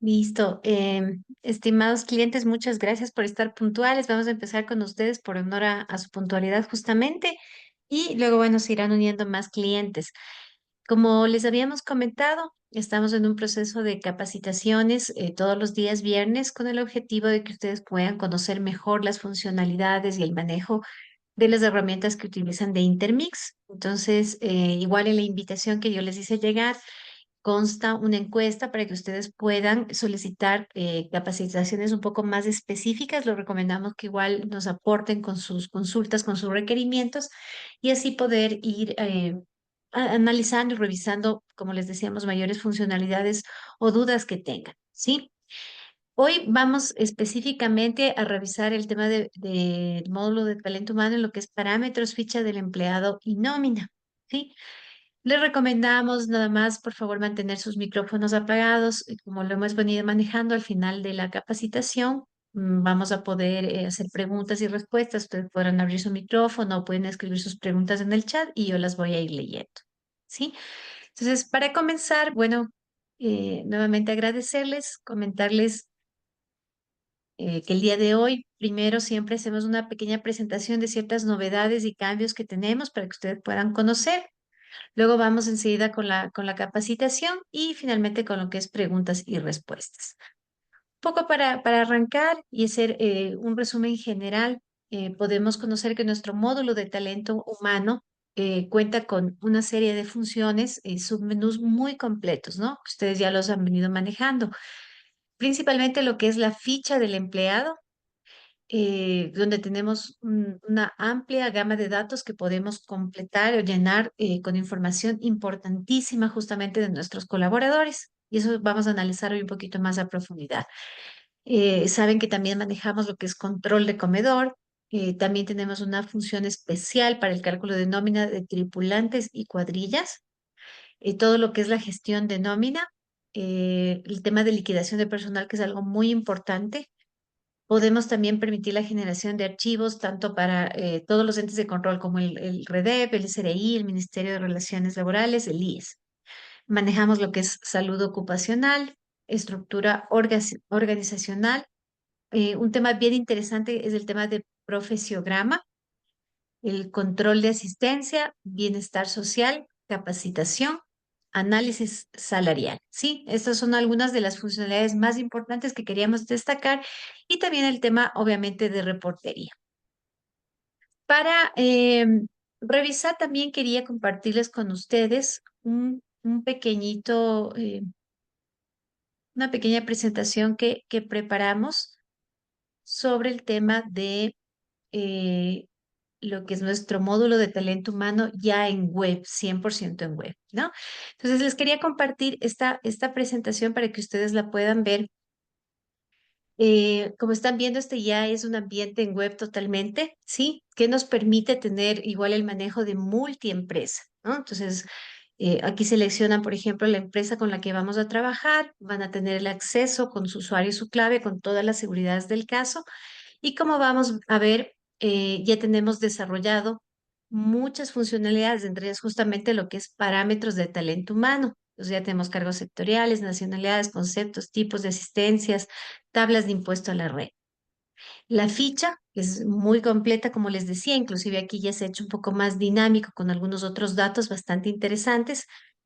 Listo. Estimados clientes, muchas gracias por estar puntuales. Vamos a empezar con ustedes por honor a su puntualidad justamente y luego, bueno, se irán uniendo más clientes. Como les habíamos comentado, estamos en un proceso de capacitaciones todos los días viernes con el objetivo de que ustedes puedan conocer mejor las funcionalidades y el manejo de las herramientas que utilizan de Intermix. Entonces, igual en la invitación que yo les hice llegar, consta una encuesta para que ustedes puedan solicitar capacitaciones un poco más específicas. Lo recomendamos que igual nos aporten con sus consultas, con sus requerimientos y así poder ir analizando y revisando, como les decíamos, mayores funcionalidades o dudas que tengan, ¿sí? Hoy vamos específicamente a revisar el tema del módulo de talento humano en lo que es parámetros, ficha del empleado y nómina, ¿sí? Les recomendamos nada más, por favor, mantener sus micrófonos apagados. Como lo hemos venido manejando al final de la capacitación, vamos a poder hacer preguntas y respuestas. Ustedes podrán abrir su micrófono o pueden escribir sus preguntas en el chat y yo las voy a ir leyendo. ¿Sí? Entonces, para comenzar, bueno, nuevamente agradecerles, comentarles que el día de hoy, primero, siempre hacemos una pequeña presentación de ciertas novedades y cambios que tenemos para que ustedes puedan conocer. Luego vamos enseguida con la capacitación y finalmente con lo que es preguntas y respuestas. Un poco para arrancar y hacer un resumen general, podemos conocer que nuestro módulo de talento humano cuenta con una serie de funciones y submenús muy completos, ¿no? Ustedes ya los han venido manejando. Principalmente lo que es la ficha del empleado, donde tenemos una amplia gama de datos que podemos completar o llenar con información importantísima justamente de nuestros colaboradores. Y eso vamos a analizar hoy un poquito más a profundidad. Saben que también manejamos lo que es control de comedor. También tenemos una función especial para el cálculo de nómina de tripulantes y cuadrillas. Todo lo que es la gestión de nómina. El tema de liquidación de personal, que es algo muy importante. Podemos también permitir la generación de archivos tanto para todos los entes de control como el REDEP, el SRI, el Ministerio de Relaciones Laborales, el IES. Manejamos lo que es salud ocupacional, estructura organizacional. Un tema bien interesante es el tema de profesiograma, el control de asistencia, bienestar social, capacitación, análisis salarial. Sí, estas son algunas de las funcionalidades más importantes que queríamos destacar y también el tema, obviamente, de reportería. Para revisar, también quería compartirles con ustedes un pequeñito, una pequeña presentación que preparamos sobre el tema de eh, lo que es nuestro módulo de talento humano ya en web, 100% en web, ¿no? Entonces les quería compartir esta presentación para que ustedes la puedan ver. Como están viendo, este ya es un ambiente en web totalmente, ¿sí? Que nos permite tener igual el manejo de multiempresa, ¿no? Entonces, aquí seleccionan, por ejemplo, la empresa con la que vamos a trabajar, van a tener el acceso con su usuario y su clave, con todas las seguridades del caso. Y como vamos a ver, ya tenemos desarrollado muchas funcionalidades, entre ellas justamente lo que es parámetros de talento humano. Entonces ya tenemos cargos sectoriales, nacionalidades, conceptos, tipos de asistencias, tablas de impuesto a la red. La ficha que es muy completa, como les decía, inclusive aquí ya se ha hecho un poco más dinámico con algunos otros datos bastante interesantes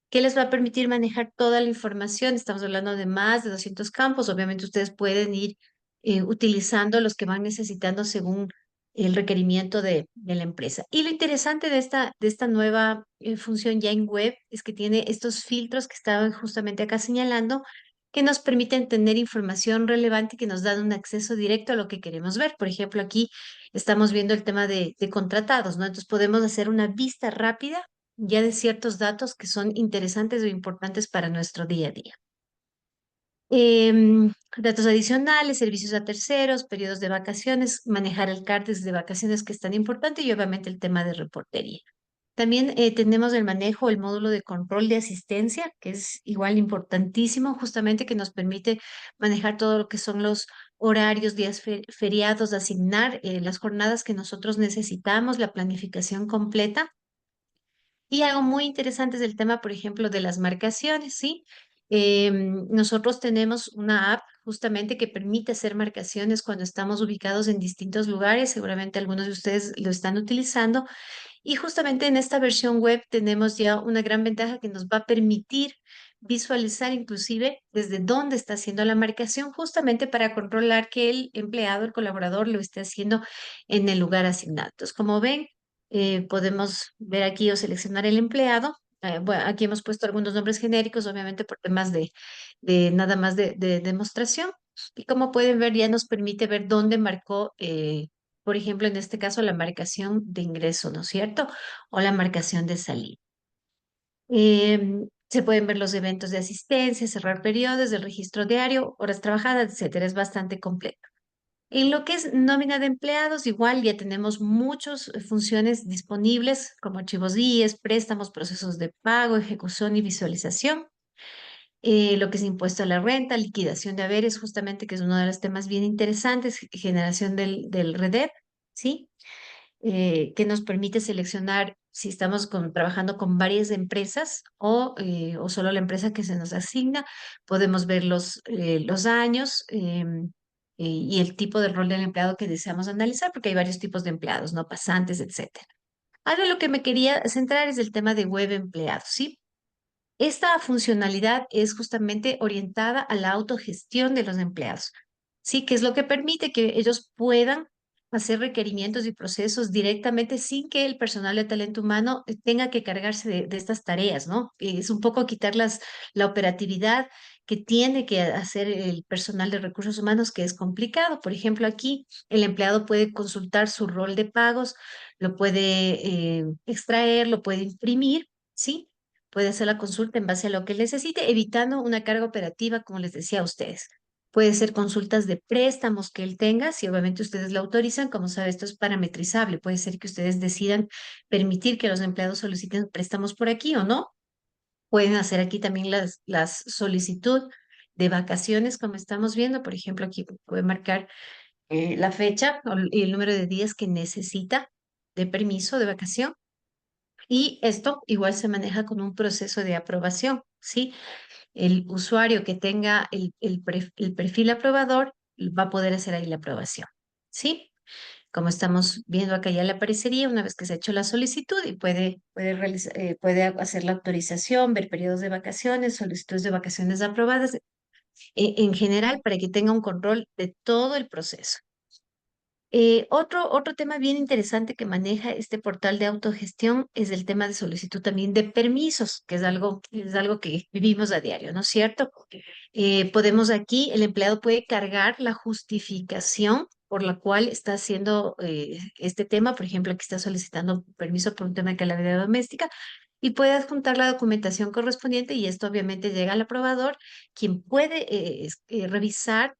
que les va a permitir manejar toda la información. Estamos hablando de más de 200 campos. Obviamente ustedes pueden ir utilizando los que van necesitando según el requerimiento de la empresa. Y lo interesante de esta nueva función ya en web es que tiene estos filtros que estaban justamente acá señalando que nos permiten tener información relevante y que nos dan un acceso directo a lo que queremos ver. Por ejemplo, aquí estamos viendo el tema de contratados, ¿no? Entonces podemos hacer una vista rápida ya de ciertos datos que son interesantes o importantes para nuestro día a día. Datos adicionales, servicios a terceros, periodos de vacaciones, manejar el CARDEX de vacaciones que es tan importante y obviamente el tema de reportería. También tenemos el manejo, el módulo de control de asistencia, que es igual importantísimo, justamente que nos permite manejar todo lo que son los horarios, días feriados, asignar las jornadas que nosotros necesitamos, la planificación completa. Y algo muy interesante es el tema, por ejemplo, de las marcaciones, ¿sí? Nosotros tenemos una app justamente que permite hacer marcaciones cuando estamos ubicados en distintos lugares. Seguramente algunos de ustedes lo están utilizando. Y justamente en esta versión web tenemos ya una gran ventaja que nos va a permitir visualizar inclusive desde dónde está haciendo la marcación, justamente para controlar que el empleado, el colaborador, lo esté haciendo en el lugar asignado. Entonces, como ven, podemos ver aquí o seleccionar el empleado. Bueno, aquí hemos puesto algunos nombres genéricos, obviamente por temas de nada más de demostración. Y como pueden ver, ya nos permite ver dónde marcó, por ejemplo, en este caso, la marcación de ingreso, ¿no es cierto? O la marcación de salida. Se pueden ver los eventos de asistencia, cerrar periodos, el registro diario, horas trabajadas, etcétera. Es bastante completo. En lo que es nómina de empleados, igual ya tenemos muchas funciones disponibles como archivos IES, préstamos, procesos de pago, ejecución y visualización. Lo que es impuesto a la renta, liquidación de haberes, justamente que es uno de los temas bien interesantes, generación del REDEP, ¿sí? Que nos permite seleccionar si estamos trabajando con varias empresas o solo la empresa que se nos asigna. Podemos ver los años y el tipo de rol del empleado que deseamos analizar, porque hay varios tipos de empleados, ¿no? Pasantes, etcétera. Ahora lo que me quería centrar es el tema de web empleados, ¿sí? Esta funcionalidad es justamente orientada a la autogestión de los empleados, ¿sí? Que es lo que permite que ellos puedan hacer requerimientos y procesos directamente sin que el personal de talento humano tenga que cargarse de estas tareas, ¿no? Es un poco quitar la operatividad que tiene que hacer el personal de recursos humanos, que es complicado. Por ejemplo, aquí el empleado puede consultar su rol de pagos, lo puede extraer, lo puede imprimir, ¿sí? Puede hacer la consulta en base a lo que necesite, evitando una carga operativa, como les decía a ustedes. Puede ser consultas de préstamos que él tenga, si obviamente ustedes lo autorizan, como sabe, esto es parametrizable. Puede ser que ustedes decidan permitir que los empleados soliciten préstamos por aquí o no. Pueden hacer aquí también las solicitud de vacaciones, como estamos viendo. Por ejemplo, aquí puede marcar la fecha y el número de días que necesita de permiso de vacación. Y esto igual se maneja con un proceso de aprobación, ¿sí? El usuario que tenga el perfil aprobador va a poder hacer ahí la aprobación, ¿sí? Como estamos viendo acá ya le aparecería una vez que se ha hecho la solicitud y puede hacer la autorización, ver periodos de vacaciones, solicitudes de vacaciones aprobadas, en general para que tenga un control de todo el proceso. Otro tema bien interesante que maneja este portal de autogestión es el tema de solicitud también de permisos, que es algo que vivimos a diario, ¿no es cierto? Podemos aquí, el empleado puede cargar la justificación por la cual está haciendo este tema. Por ejemplo, aquí está solicitando permiso por un tema de calamidad doméstica y puede adjuntar la documentación correspondiente y esto obviamente llega al aprobador, quien puede revisar,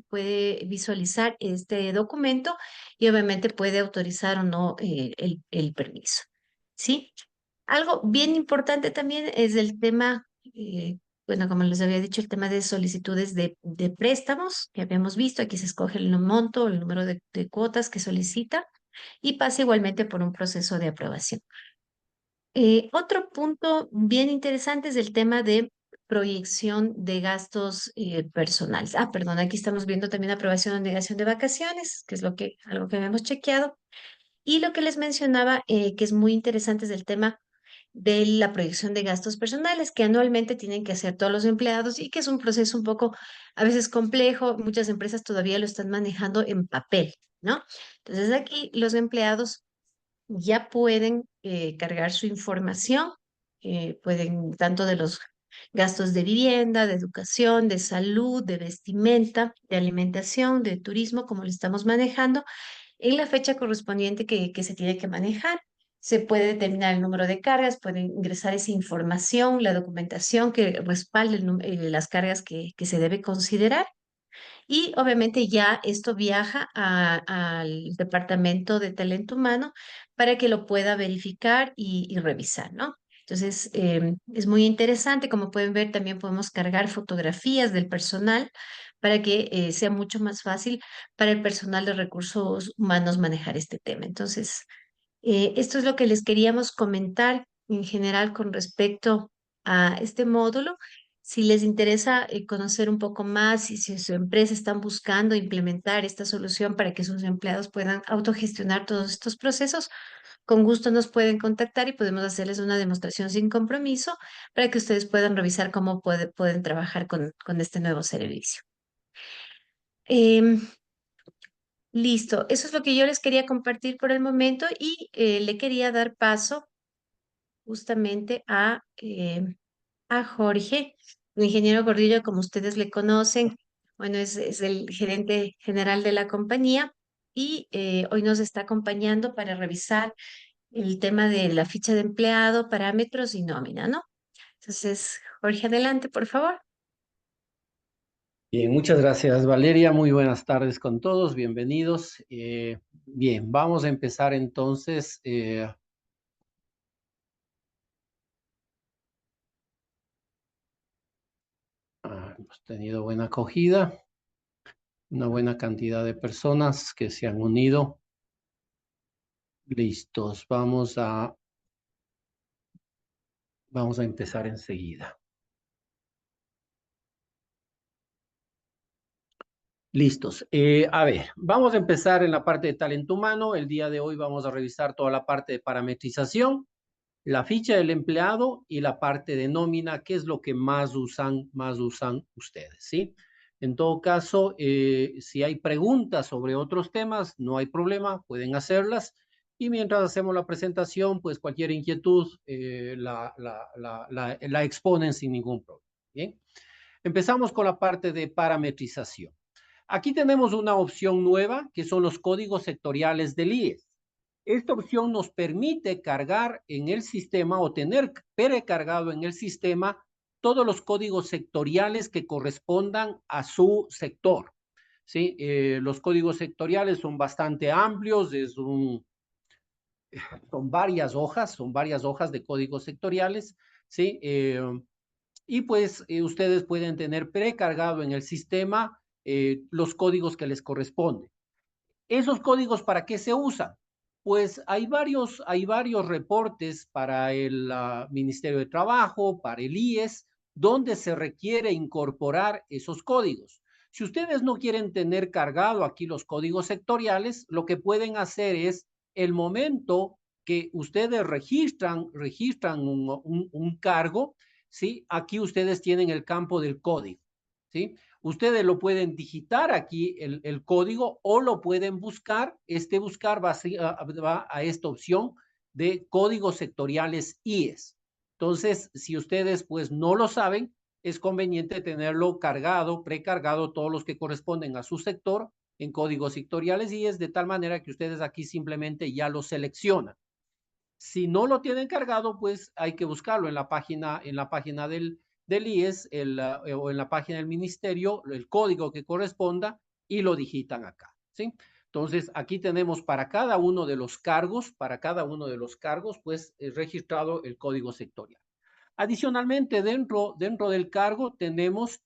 puede visualizar este documento y obviamente puede autorizar o no el permiso. ¿Sí? Algo bien importante también es el tema, bueno, como les había dicho, el tema de solicitudes de préstamos que habíamos visto. Aquí se escoge el monto, el número de cuotas que solicita y pasa igualmente por un proceso de aprobación. Otro punto bien interesante es el tema de proyección de gastos personales. Perdón, aquí estamos viendo también aprobación o negación de vacaciones, que es algo que habíamos chequeado. Y lo que les mencionaba, que es muy interesante, es el tema de la proyección de gastos personales que anualmente tienen que hacer todos los empleados y que es un proceso un poco a veces complejo. Muchas empresas todavía lo están manejando en papel, ¿no? Entonces aquí los empleados ya pueden cargar su información, pueden tanto de los gastos de vivienda, de educación, de salud, de vestimenta, de alimentación, de turismo, como lo estamos manejando, en la fecha correspondiente que se tiene que manejar. Se puede determinar el número de cargas, pueden ingresar esa información, la documentación que respalde las cargas que se debe considerar. Y obviamente ya esto viaja al departamento de talento humano para que lo pueda verificar y revisar, ¿no? Entonces, es muy interesante. Como pueden ver, también podemos cargar fotografías del personal para que sea mucho más fácil para el personal de recursos humanos manejar este tema. Entonces, esto es lo que les queríamos comentar en general con respecto a este módulo. Si les interesa conocer un poco más y si su empresa están buscando implementar esta solución para que sus empleados puedan autogestionar todos estos procesos, con gusto nos pueden contactar y podemos hacerles una demostración sin compromiso para que ustedes puedan revisar cómo pueden trabajar con este nuevo servicio. Em, Listo, eso es lo que yo les quería compartir por el momento y le quería dar paso justamente a Jorge, el ingeniero Gordillo, como ustedes le conocen. Bueno, es el gerente general de la compañía y hoy nos está acompañando para revisar el tema de la ficha de empleado, parámetros y nómina, ¿no? Entonces, Jorge, adelante, por favor. Bien, muchas gracias, Valeria. Muy buenas tardes con todos. Bienvenidos. Bien, vamos a empezar entonces. Hemos tenido buena acogida, una buena cantidad de personas que se han unido. Listos, vamos a empezar enseguida. Listos. A ver, vamos a empezar en la parte de talento humano. El día de hoy vamos a revisar toda la parte de parametrización, la ficha del empleado y la parte de nómina, que es lo que más usan ustedes, ¿sí? En todo caso, si hay preguntas sobre otros temas, no hay problema, pueden hacerlas. Y mientras hacemos la presentación, pues cualquier inquietud la exponen sin ningún problema. Bien, empezamos con la parte de parametrización. Aquí tenemos una opción nueva que son los códigos sectoriales del IES. Esta opción nos permite cargar en el sistema o tener precargado en el sistema todos los códigos sectoriales que correspondan a su sector. ¿Sí? Los códigos sectoriales son bastante amplios, son varias hojas de códigos sectoriales, ¿sí? Y pues ustedes pueden tener precargado en el sistema los códigos que les corresponden. ¿Esos códigos para qué se usan? Pues hay varios reportes para el Ministerio de Trabajo, para el IES, donde se requiere incorporar esos códigos. Si ustedes no quieren tener cargado aquí los códigos sectoriales, lo que pueden hacer es el momento que ustedes registran un cargo, ¿sí? Aquí ustedes tienen el campo del código, ¿sí? Ustedes lo pueden digitar aquí el código o lo pueden buscar. Buscar va a esta opción de códigos sectoriales IES. Entonces, si ustedes pues no lo saben, es conveniente tenerlo cargado, precargado, todos los que corresponden a su sector en códigos sectoriales IES, de tal manera que ustedes aquí simplemente ya lo seleccionan. Si no lo tienen cargado, pues hay que buscarlo en la página del IES o en la página del ministerio, el código que corresponda y lo digitan acá, ¿sí? Entonces, aquí tenemos para cada uno de los cargos, pues registrado el código sectorial. Adicionalmente, dentro del cargo tenemos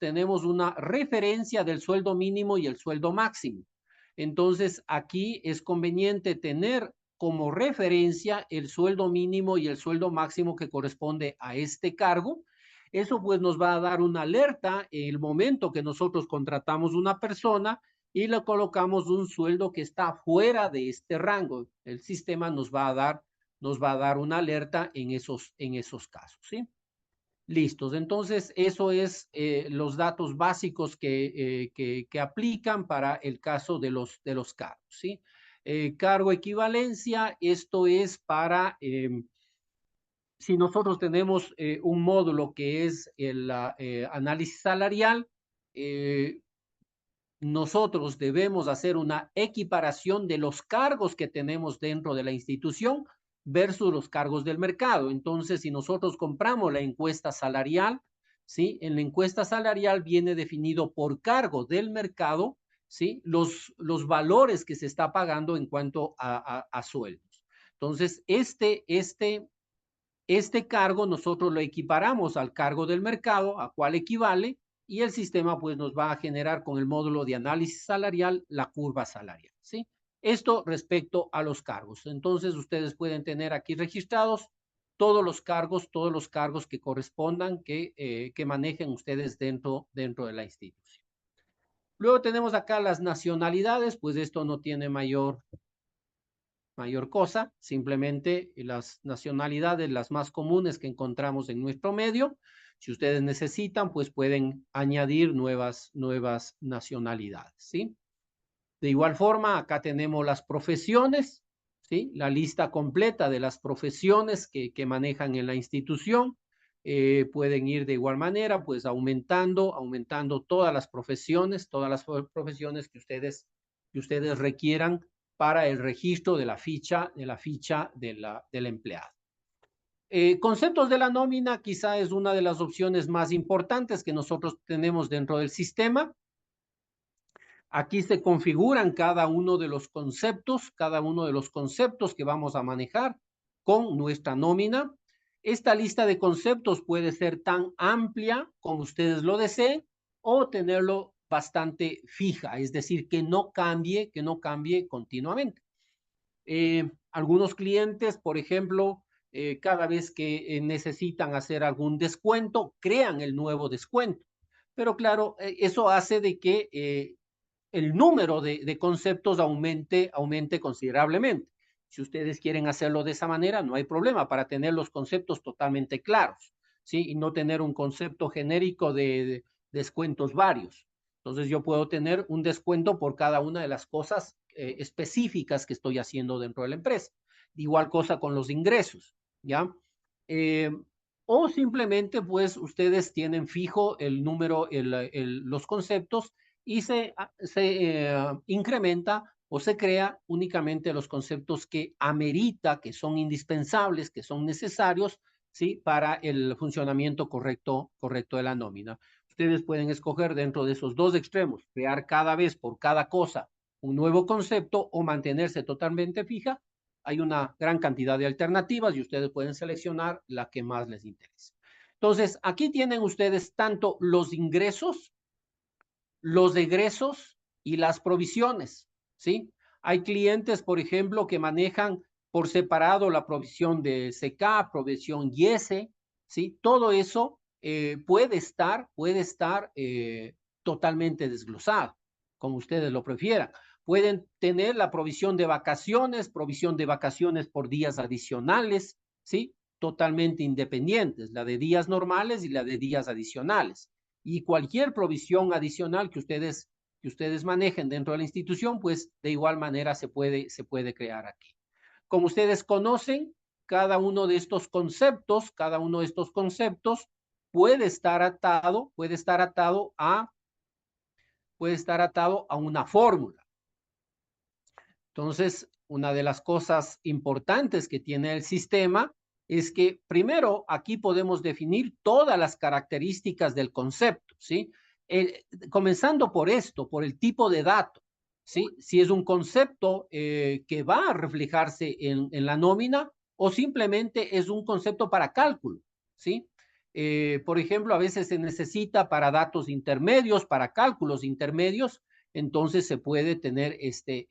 una referencia del sueldo mínimo y el sueldo máximo. Entonces, aquí es conveniente tener como referencia el sueldo mínimo y el sueldo máximo que corresponde a este cargo. Eso pues nos va a dar una alerta en el momento que nosotros contratamos una persona y le colocamos un sueldo que está fuera de este rango. El sistema nos va a dar una alerta en esos casos, ¿sí? Listos. Entonces, eso es los datos básicos que aplican para el caso de los cargos, ¿sí? Cargo equivalencia, esto es para, si nosotros tenemos un módulo que es el análisis salarial, eh, nosotros debemos hacer una equiparación de los cargos que tenemos dentro de la institución versus los cargos del mercado. Entonces, si nosotros compramos la encuesta salarial, ¿sí? En la encuesta salarial viene definido por cargo del mercado, ¿sí? Los valores que se está pagando en cuanto a sueldos. Entonces, este cargo nosotros lo equiparamos al cargo del mercado, a cuál equivale, y el sistema pues nos va a generar con el módulo de análisis salarial la curva salarial, ¿sí? Esto respecto a los cargos. Entonces ustedes pueden tener aquí registrados todos los cargos que correspondan que manejen ustedes dentro de la institución. Luego tenemos acá las nacionalidades, pues esto no tiene mayor cosa, simplemente las nacionalidades, las más comunes que encontramos en nuestro medio. Si ustedes necesitan, pues pueden añadir nuevas nacionalidades, ¿sí? De igual forma, acá tenemos las profesiones, ¿sí? La lista completa de las profesiones que manejan en la institución. Pueden ir de igual manera, pues aumentando todas las profesiones que ustedes requieran para el registro de la ficha del empleado. Conceptos de la nómina quizá es una de las opciones más importantes que nosotros tenemos dentro del sistema. Aquí se configuran cada uno de los conceptos que vamos a manejar con nuestra nómina. Esta lista de conceptos puede ser tan amplia como ustedes lo deseen o tenerlo bastante fija, es decir, que no cambie continuamente. Algunos clientes, por ejemplo, cada vez que necesitan hacer algún descuento, crean el nuevo descuento. Pero claro, eso hace de que el número de conceptos aumente considerablemente. Si ustedes quieren hacerlo de esa manera, no hay problema para tener los conceptos totalmente claros, ¿sí? Y no tener un concepto genérico de descuentos varios. Entonces yo puedo tener un descuento por cada una de las cosas específicas que estoy haciendo dentro de la empresa. Igual cosa con los ingresos, ¿ya? O simplemente, pues, ustedes tienen fijo el número, los conceptos y se incrementa o se crea únicamente los conceptos que amerita, que son indispensables, que son necesarios, ¿sí? Para el funcionamiento correcto de la nómina. Ustedes pueden escoger dentro de esos dos extremos, crear cada vez por cada cosa un nuevo concepto o mantenerse totalmente fija. Hay una gran cantidad de alternativas y ustedes pueden seleccionar la que más les interese. Entonces, aquí tienen ustedes tanto los ingresos, los egresos y las provisiones, ¿sí? Hay clientes, por ejemplo, que manejan por separado la provisión de CK, provisión IS, ¿sí? Todo eso puede estar totalmente desglosado, como ustedes lo prefieran. Pueden tener la provisión de vacaciones por días adicionales, ¿sí? Totalmente independientes, la de días normales y la de días adicionales. Y cualquier provisión adicional que ustedes manejen dentro de la institución, pues de igual manera se puede crear aquí. Como ustedes conocen, cada uno de estos conceptos puede estar atado a una fórmula. Entonces, una de las cosas importantes que tiene el sistema es que primero aquí podemos definir todas las características del concepto, ¿sí? Comenzando por esto, por el tipo de dato, ¿sí? Si es un concepto que va a reflejarse en la nómina o simplemente es un concepto para cálculo, ¿sí? Por ejemplo, a veces se necesita para datos intermedios, para cálculos intermedios, entonces se puede tener este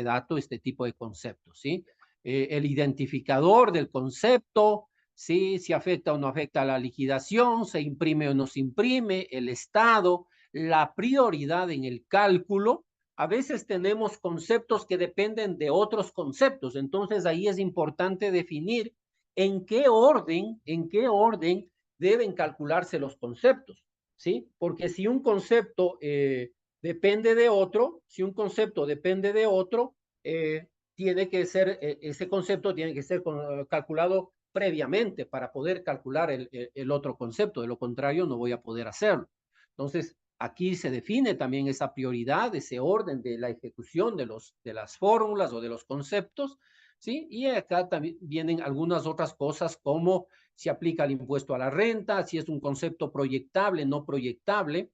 dato, este tipo de conceptos, ¿sí? El identificador del concepto, ¿sí? Si afecta o no afecta a la liquidación, se imprime o no se imprime, el estado, la prioridad en el cálculo. A veces tenemos conceptos que dependen de otros conceptos, entonces ahí es importante definir en qué orden deben calcularse los conceptos, ¿sí? Porque si un concepto depende de otro, si un concepto depende de otro, ese concepto tiene que ser calculado previamente para poder calcular el otro concepto, de lo contrario no voy a poder hacerlo. Entonces, aquí se define también esa prioridad, ese orden de la ejecución de las fórmulas o de los conceptos, ¿sí? Y acá también vienen algunas otras cosas como si aplica el impuesto a la renta, si es un concepto proyectable, no proyectable.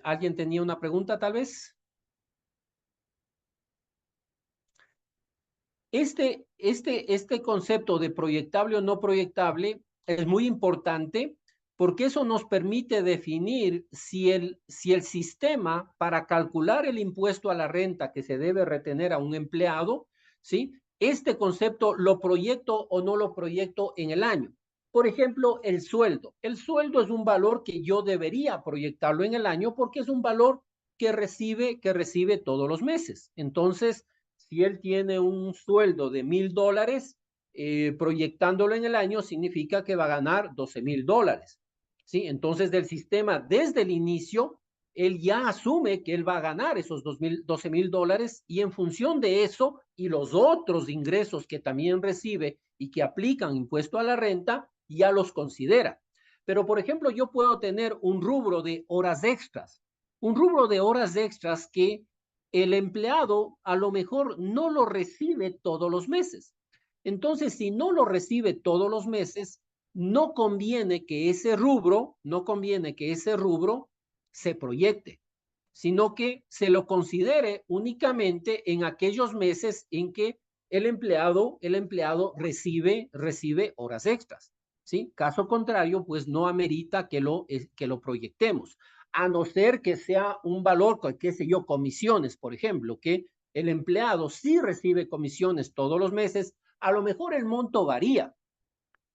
¿Alguien tenía una pregunta tal vez? Este concepto de proyectable o no proyectable es muy importante porque eso nos permite definir si el sistema para calcular el impuesto a la renta que se debe retener a un empleado, ¿sí? este concepto lo proyecto o no lo proyecto en el año. Por ejemplo, el sueldo. El sueldo es un valor que yo debería proyectarlo en el año porque es un valor que recibe todos los meses. Entonces, si él tiene un sueldo de $1,000, proyectándolo en el año significa que va a ganar $12,000. ¿Sí? Entonces, del sistema, desde el inicio, él ya asume que él va a ganar esos $12,000 y en función de eso y los otros ingresos que también recibe y que aplican impuesto a la renta, ya los considera. Pero, por ejemplo, yo puedo tener un rubro de horas extras, un rubro de horas extras que el empleado a lo mejor no lo recibe todos los meses. Entonces, si no lo recibe todos los meses, no conviene que ese rubro se proyecte, sino que se lo considere únicamente en aquellos meses en que el empleado recibe horas extras. ¿Sí? Caso contrario, pues no amerita que lo proyectemos, a no ser que sea un valor, qué sé yo, comisiones, por ejemplo, que el empleado sí recibe comisiones todos los meses, a lo mejor el monto varía,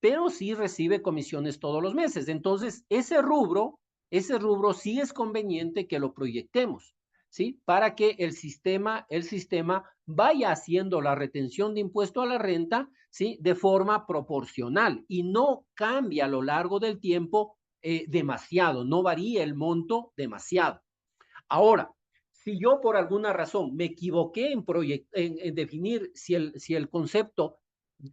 pero sí recibe comisiones todos los meses. Entonces, ese rubro sí es conveniente que lo proyectemos, ¿sí? Para que el sistema vaya haciendo la retención de impuesto a la renta, ¿sí? De forma proporcional y no cambie a lo largo del tiempo demasiado, no varía el monto demasiado. Ahora, si yo por alguna razón me equivoqué en definir si el concepto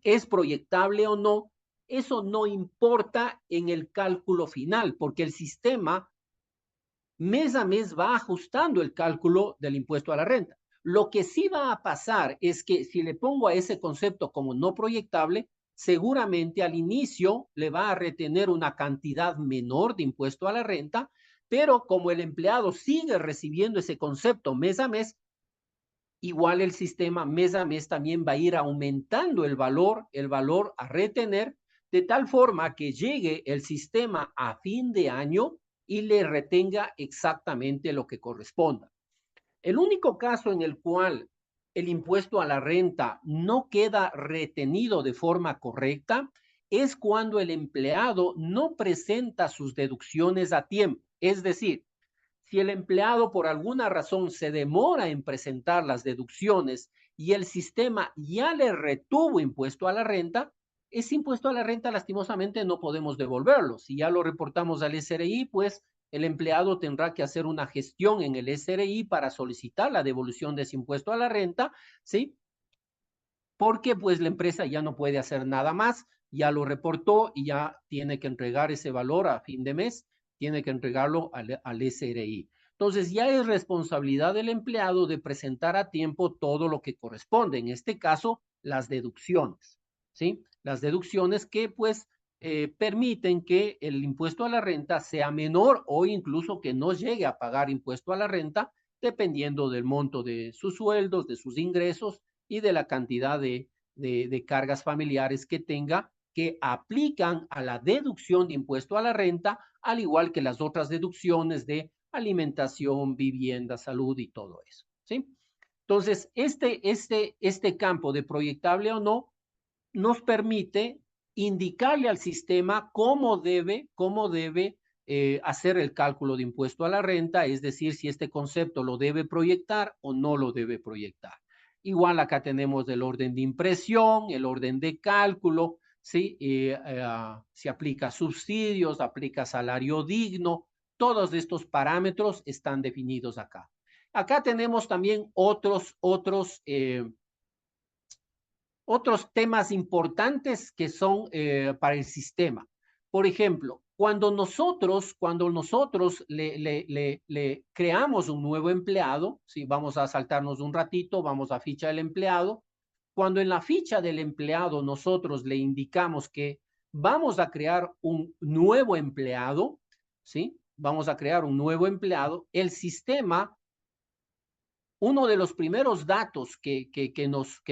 es proyectable o no, eso no importa en el cálculo final, porque el sistema mes a mes va ajustando el cálculo del impuesto a la renta. Lo que sí va a pasar es que si le pongo a ese concepto como no proyectable, seguramente al inicio le va a retener una cantidad menor de impuesto a la renta, pero como el empleado sigue recibiendo ese concepto mes a mes, igual el sistema mes a mes también va a ir aumentando el valor a retener, de tal forma que llegue el sistema a fin de año y le retenga exactamente lo que corresponda. El único caso en el cual el impuesto a la renta no queda retenido de forma correcta es cuando el empleado no presenta sus deducciones a tiempo. Es decir, si el empleado por alguna razón se demora en presentar las deducciones y el sistema ya le retuvo impuesto a la renta, ese impuesto a la renta lastimosamente no podemos devolverlo. Si ya lo reportamos al SRI, pues el empleado tendrá que hacer una gestión en el SRI para solicitar la devolución de ese impuesto a la renta, ¿sí? Porque pues la empresa ya no puede hacer nada más, ya lo reportó y ya tiene que entregar ese valor a fin de mes, tiene que entregarlo al SRI. Entonces ya es responsabilidad del empleado de presentar a tiempo todo lo que corresponde, en este caso las deducciones, ¿sí? Las deducciones que pues permiten que el impuesto a la renta sea menor o incluso que no llegue a pagar impuesto a la renta, dependiendo del monto de sus sueldos, de sus ingresos y de la cantidad de cargas familiares que tenga que aplican a la deducción de impuesto a la renta, al igual que las otras deducciones de alimentación, vivienda, salud y todo eso, ¿sí? Entonces, este campo de proyectable o no nos permite indicarle al sistema cómo debe hacer el cálculo de impuesto a la renta, es decir, si este concepto lo debe proyectar o no lo debe proyectar. Igual acá tenemos el orden de impresión, el orden de cálculo, ¿sí? Se aplica subsidios, aplica salario digno, todos estos parámetros están definidos acá. Acá tenemos también otros temas importantes que son para el sistema. Por ejemplo, cuando nosotros le creamos un nuevo empleado, si vamos a saltarnos un ratito, vamos a ficha del empleado, cuando en la ficha del empleado nosotros le indicamos que vamos a crear un nuevo empleado, ¿sí? Vamos a crear un nuevo empleado, el sistema uno de los primeros datos que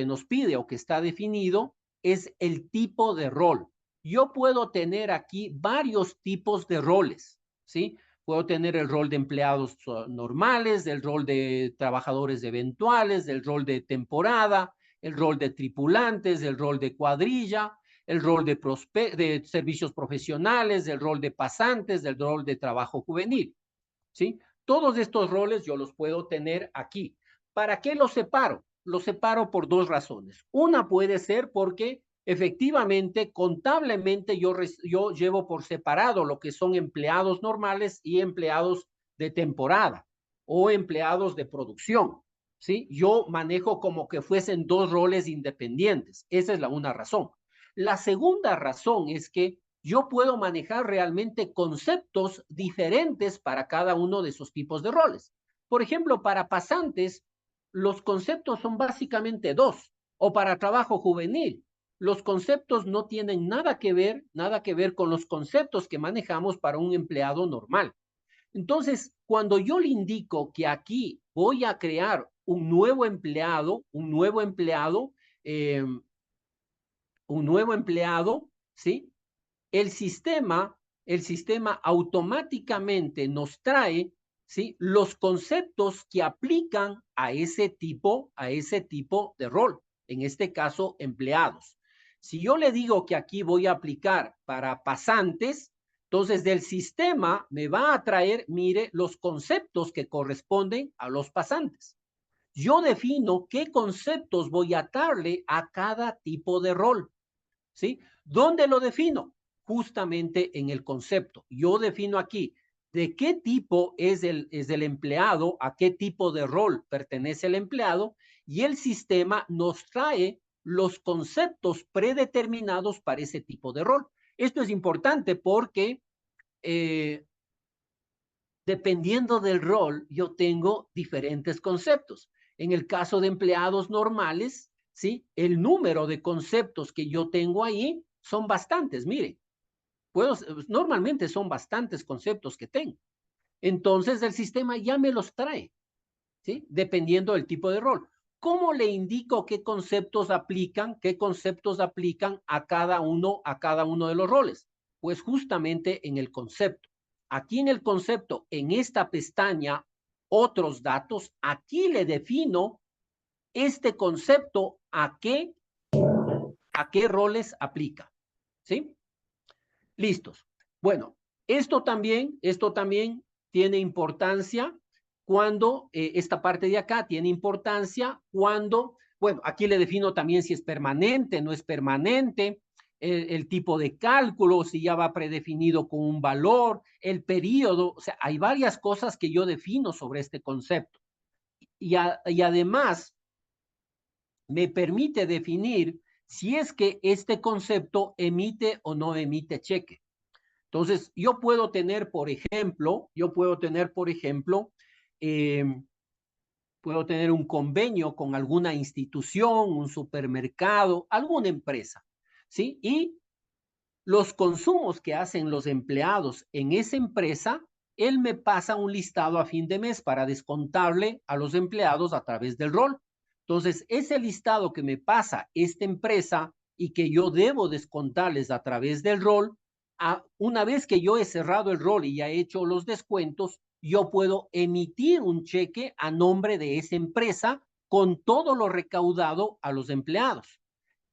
nos pide o que está definido es el tipo de rol. Yo puedo tener aquí varios tipos de roles, ¿sí? Puedo tener el rol de empleados normales, el rol de trabajadores eventuales, el rol de temporada, el rol de tripulantes, el rol de cuadrilla, el rol de servicios profesionales, el rol de pasantes, el rol de trabajo juvenil, ¿sí? Todos estos roles yo los puedo tener aquí. ¿Para qué los separo? Los separo por dos razones. Una puede ser porque efectivamente, contablemente, yo llevo por separado lo que son empleados normales y empleados de temporada o empleados de producción, ¿sí? Yo manejo como que fuesen dos roles independientes. Esa es la una razón. La segunda razón es que yo puedo manejar realmente conceptos diferentes para cada uno de esos tipos de roles. Por ejemplo, para pasantes, los conceptos son básicamente dos, o para trabajo juvenil, los conceptos no tienen nada que ver con los conceptos que manejamos para un empleado normal. Entonces, cuando yo le indico que aquí voy a crear eh, un nuevo empleado, ¿sí? el sistema, el sistema automáticamente nos trae, ¿sí? los conceptos que aplican a ese tipo de rol, en este caso, empleados. Si yo le digo que aquí voy a aplicar para pasantes, entonces del sistema me va a traer, mire, los conceptos que corresponden a los pasantes. Yo defino qué conceptos voy a darle a cada tipo de rol. ¿Sí? ¿Dónde lo defino? Justamente en el concepto. Yo defino aquí de qué tipo es el empleado, a qué tipo de rol pertenece el empleado, y el sistema nos trae los conceptos predeterminados para ese tipo de rol. Esto es importante porque eh, dependiendo del rol, yo tengo diferentes conceptos. En el caso de empleados normales, ¿sí? El número de conceptos que yo tengo ahí son bastantes. Mire, normalmente son bastantes conceptos que tengo. Entonces el sistema ya me los trae, ¿sí? Dependiendo del tipo de rol. ¿Cómo le indico qué conceptos aplican a cada uno de los roles? Pues justamente en el concepto. Aquí en el concepto, en esta pestaña, otros datos, aquí le defino este concepto a qué roles aplica, ¿sí? Listos. Bueno, esto también tiene importancia cuando, esta parte de acá tiene importancia cuando, bueno, aquí le defino también si es permanente, no es permanente, el tipo de cálculo, si ya va predefinido con un valor, el periodo, o sea, hay varias cosas que yo defino sobre este concepto. Y además me permite definir si es que este concepto emite o no emite cheque. Entonces, eh, puedo tener un convenio con alguna institución, un supermercado, alguna empresa, ¿sí? Y los consumos que hacen los empleados en esa empresa, él me pasa un listado a fin de mes para descontarle a los empleados a través del rol. Entonces, ese listado que me pasa esta empresa y que yo debo descontarles a través del rol, una vez que yo he cerrado el rol y ya he hecho los descuentos, yo puedo emitir un cheque a nombre de esa empresa con todo lo recaudado a los empleados.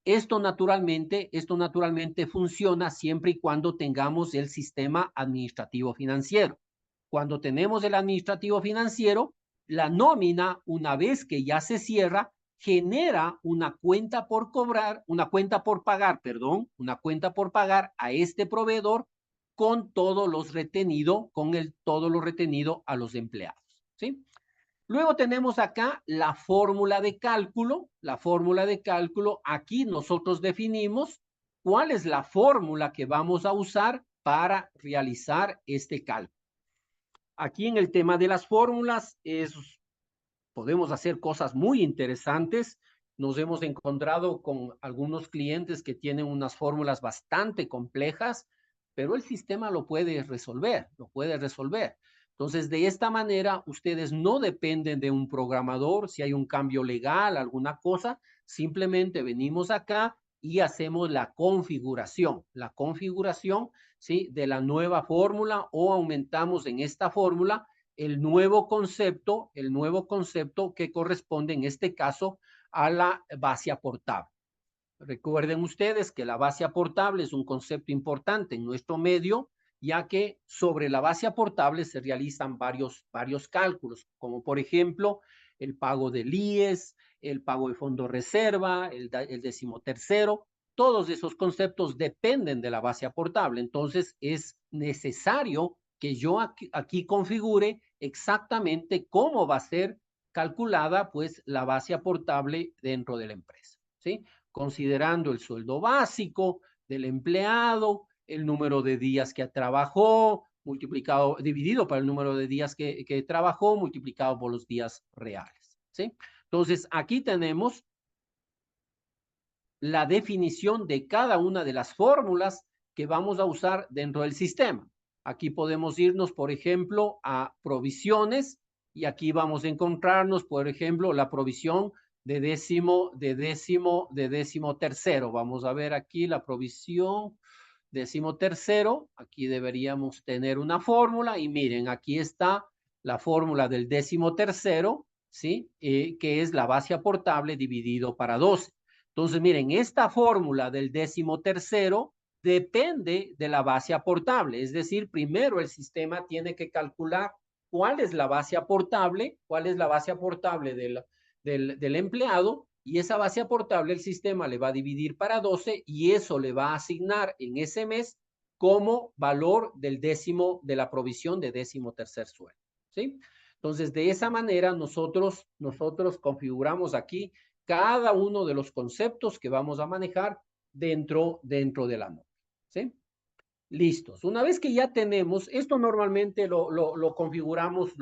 Esto naturalmente funciona siempre y cuando tengamos el sistema administrativo financiero. Cuando tenemos el administrativo financiero, la nómina, una vez que ya se cierra, genera una cuenta por cobrar, una cuenta por pagar a este proveedor con todo lo retenido a los empleados, ¿sí? Luego tenemos acá la fórmula de cálculo. La fórmula de cálculo, aquí nosotros definimos cuál es la fórmula que vamos a usar para realizar este cálculo. Aquí en el tema de las fórmulas podemos hacer cosas muy interesantes. Nos hemos encontrado con algunos clientes que tienen unas fórmulas bastante complejas, pero el sistema lo puede resolver. Entonces, de esta manera, ustedes no dependen de un programador. Si hay un cambio legal, alguna cosa, simplemente venimos acá y hacemos la configuración, ¿sí? De la nueva fórmula o aumentamos en esta fórmula el nuevo concepto que corresponde en este caso a la base aportable. Recuerden ustedes que la base aportable es un concepto importante en nuestro medio, ya que sobre la base aportable se realizan varios cálculos, como por ejemplo el pago del IES, el pago de fondo reserva, el decimotercero. Todos esos conceptos dependen de la base aportable. Entonces es necesario que yo aquí configure exactamente cómo va a ser calculada pues la base aportable dentro de la empresa, ¿sí? Considerando el sueldo básico del empleado, el número de días que trabajó, multiplicado, dividido por el número de días que trabajó, multiplicado por los días reales, ¿sí? Entonces, aquí tenemos la definición de cada una de las fórmulas que vamos a usar dentro del sistema. Aquí podemos irnos, por ejemplo, a provisiones y aquí vamos a encontrarnos, por ejemplo, la provisión de décimo tercero. Vamos a ver aquí la provisión décimo tercero. Aquí deberíamos tener una fórmula y miren, aquí está la fórmula del décimo tercero, ¿sí? Que es la base aportable dividido para 12. Entonces, miren, esta fórmula del décimo tercero depende de la base aportable, es decir, primero el sistema tiene que calcular cuál es la base aportable, del empleado, y esa base aportable el sistema le va a dividir para 12 y eso le va a asignar en ese mes como valor de la provisión de décimo tercer sueldo, ¿sí? Entonces, de esa manera nosotros configuramos aquí cada uno de los conceptos que vamos a manejar dentro de la norma, ¿sí? Listos. Una vez que ya tenemos, esto normalmente lo configuramos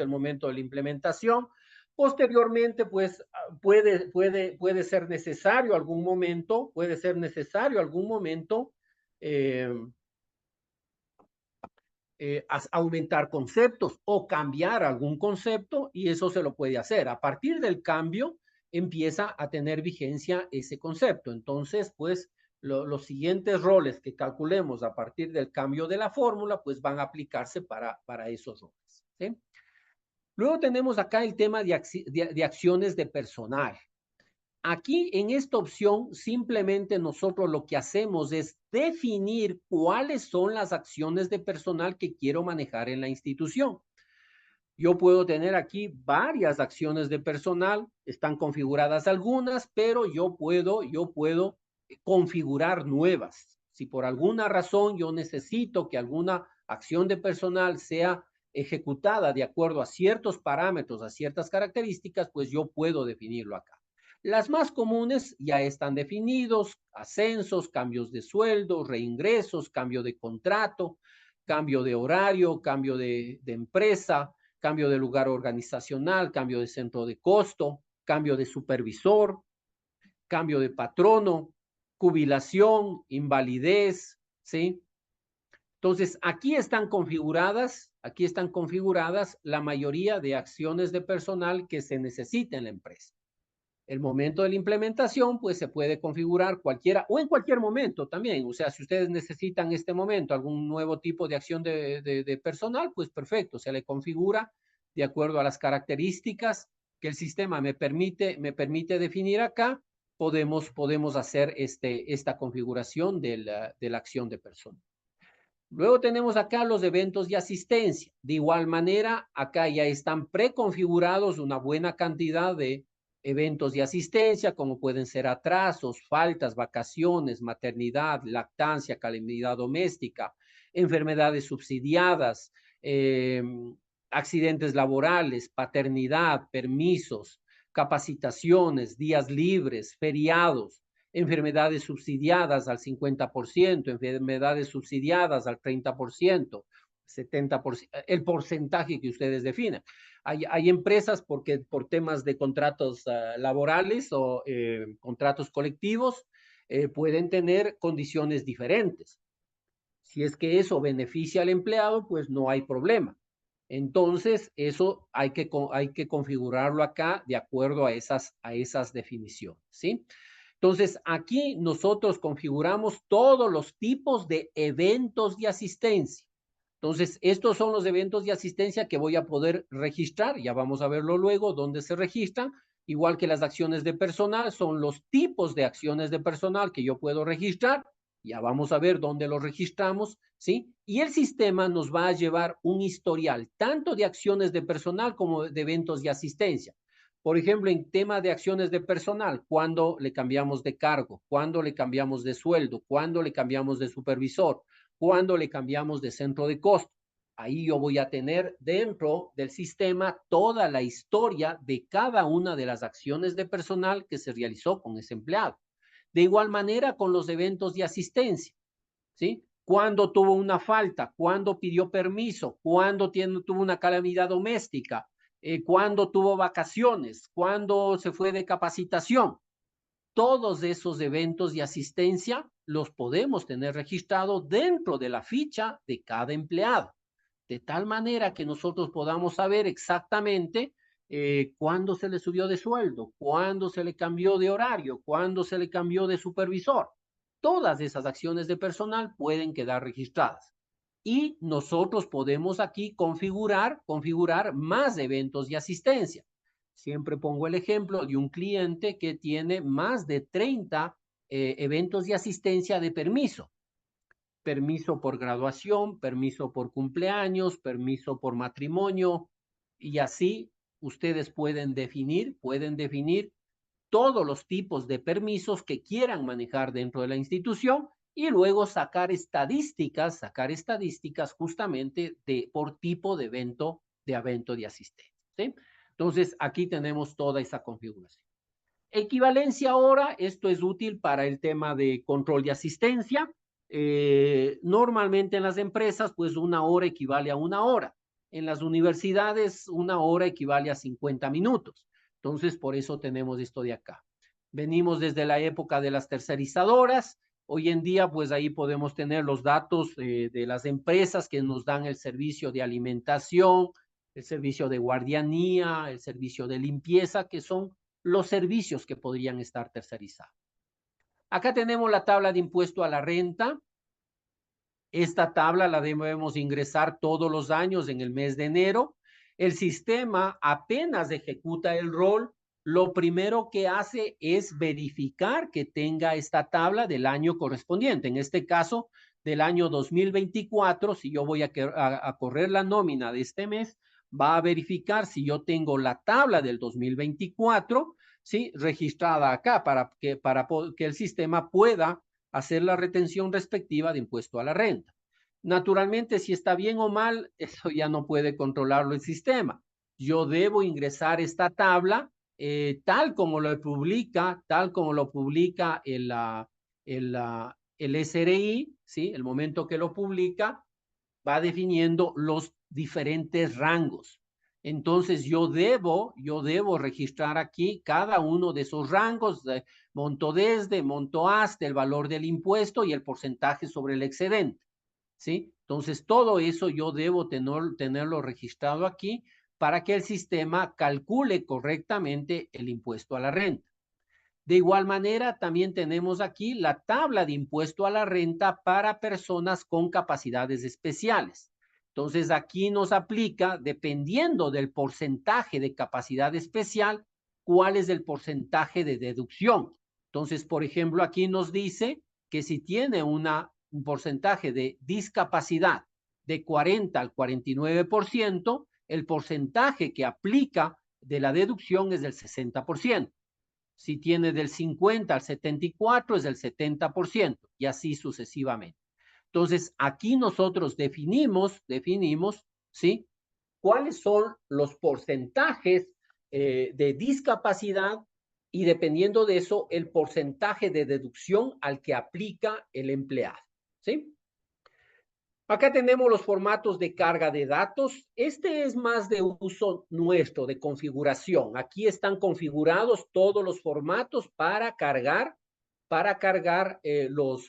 el momento de la implementación. Posteriormente, pues puede ser necesario algún momento, eh, aumentar conceptos o cambiar algún concepto y eso se lo puede hacer. A partir del cambio empieza a tener vigencia ese concepto. Entonces, pues los siguientes roles que calculemos a partir del cambio de la fórmula, pues van a aplicarse para esos roles, ¿sí? Luego tenemos acá el tema de acciones de personal. Aquí en esta opción simplemente nosotros lo que hacemos es definir cuáles son las acciones de personal que quiero manejar en la institución. Yo puedo tener aquí varias acciones de personal, están configuradas algunas, pero yo puedo configurar nuevas. Si por alguna razón yo necesito que alguna acción de personal sea ejecutada de acuerdo a ciertos parámetros, a ciertas características, pues yo puedo definirlo acá. Las más comunes ya están definidos: ascensos, cambios de sueldo, reingresos, cambio de contrato, cambio de horario, cambio de empresa, cambio de lugar organizacional, cambio de centro de costo, cambio de supervisor, cambio de patrono, jubilación, invalidez, ¿sí? Entonces, aquí están configuradas la mayoría de acciones de personal que se necesita en la empresa. El momento de la implementación, pues se puede configurar cualquiera o en cualquier momento también. O sea, si ustedes necesitan en este momento algún nuevo tipo de acción de personal, pues perfecto, se le configura de acuerdo a las características que el sistema me permite definir acá. Podemos hacer esta configuración de la acción de personal. Luego tenemos acá los eventos de asistencia. De igual manera, acá ya están preconfigurados una buena cantidad de eventos de asistencia, como pueden ser atrasos, faltas, vacaciones, maternidad, lactancia, calamidad doméstica, enfermedades subsidiadas, accidentes laborales, paternidad, permisos, capacitaciones, días libres, feriados, enfermedades subsidiadas al 50%, enfermedades subsidiadas al 30%, 70%, el porcentaje que ustedes definan. Hay empresas porque por temas de contratos laborales o contratos colectivos pueden tener condiciones diferentes. Si es que eso beneficia al empleado, pues no hay problema. Entonces, eso hay que configurarlo acá de acuerdo a esas definiciones, ¿sí? Entonces, aquí nosotros configuramos todos los tipos de eventos de asistencia. Entonces, estos son los eventos de asistencia que voy a poder registrar. Ya vamos a verlo luego, dónde se registran. igual que las acciones de personal, son los tipos de acciones de personal que yo puedo registrar. Ya vamos a ver dónde los registramos, ¿sí? Y el sistema nos va a llevar un historial, tanto de acciones de personal como de eventos de asistencia. Por ejemplo, en tema de acciones de personal, cuándo le cambiamos de cargo, cuándo le cambiamos de sueldo, cuándo le cambiamos de supervisor, cuándo le cambiamos de centro de costo. Ahí yo voy a tener dentro del sistema toda la historia de cada una de las acciones de personal que se realizó con ese empleado. De igual manera con los eventos de asistencia, ¿sí? Cuándo tuvo una falta, cuándo pidió permiso, cuándo tuvo una calamidad doméstica, cuándo tuvo vacaciones, cuándo se fue de capacitación. Todos esos eventos de asistencia los podemos tener registrados dentro de la ficha de cada empleado, de tal manera que nosotros podamos saber exactamente cuándo se le subió de sueldo, cuándo se le cambió de horario, cuándo se le cambió de supervisor. Todas esas acciones de personal pueden quedar registradas. Y nosotros podemos aquí configurar más eventos de asistencia. Siempre pongo el ejemplo de un cliente que tiene más de 30 eventos de asistencia de permiso. Permiso por graduación, permiso por cumpleaños, permiso por matrimonio, y así ustedes pueden definir todos los tipos de permisos que quieran manejar dentro de la institución y luego sacar estadísticas justamente por tipo de evento de asistencia, ¿sí? Entonces, aquí tenemos toda esa configuración. Equivalencia ahora, esto es útil para el tema de control de asistencia. Normalmente en las empresas, pues una hora equivale a una hora. En las universidades, una hora equivale a 50 minutos. Entonces, por eso tenemos esto de acá. Venimos desde la época de las tercerizadoras. Hoy en día, pues ahí podemos tener los datos de las empresas que nos dan el servicio de alimentación, el servicio de guardianía, el servicio de limpieza, que son los servicios que podrían estar tercerizados. Acá tenemos la tabla de impuesto a la renta. Esta tabla la debemos ingresar todos los años en el mes de enero. El sistema apenas ejecuta el rol, lo primero que hace es verificar que tenga esta tabla del año correspondiente. En este caso, del año 2024, si yo voy a correr la nómina de este mes, va a verificar si yo tengo la tabla del 2024, ¿sí? Registrada acá para que el sistema pueda hacer la retención respectiva de impuesto a la renta. Naturalmente, si está bien o mal, eso ya no puede controlarlo el sistema. Yo debo ingresar esta tabla tal como lo publica el SRI, ¿sí? El momento que lo publica, va definiendo los diferentes rangos. Entonces yo debo registrar aquí cada uno de esos rangos, monto desde, monto hasta, el valor del impuesto y el porcentaje sobre el excedente, ¿sí? Entonces todo eso yo debo tenerlo registrado aquí para que el sistema calcule correctamente el impuesto a la renta. De igual manera, también tenemos aquí la tabla de impuesto a la renta para personas con capacidades especiales. Entonces, aquí nos aplica, dependiendo del porcentaje de capacidad especial, cuál es el porcentaje de deducción. Entonces, por ejemplo, aquí nos dice que si tiene un porcentaje de discapacidad de 40 al 49%, el porcentaje que aplica de la deducción es del 60%. Si tiene del 50 al 74 es del 70% y así sucesivamente. Entonces, aquí nosotros definimos, ¿sí? ¿Cuáles son los porcentajes de discapacidad y dependiendo de eso, el porcentaje de deducción al que aplica el empleado, ¿sí? Acá tenemos los formatos de carga de datos. Este es más de uso nuestro, de configuración. Aquí están configurados todos los formatos para cargar los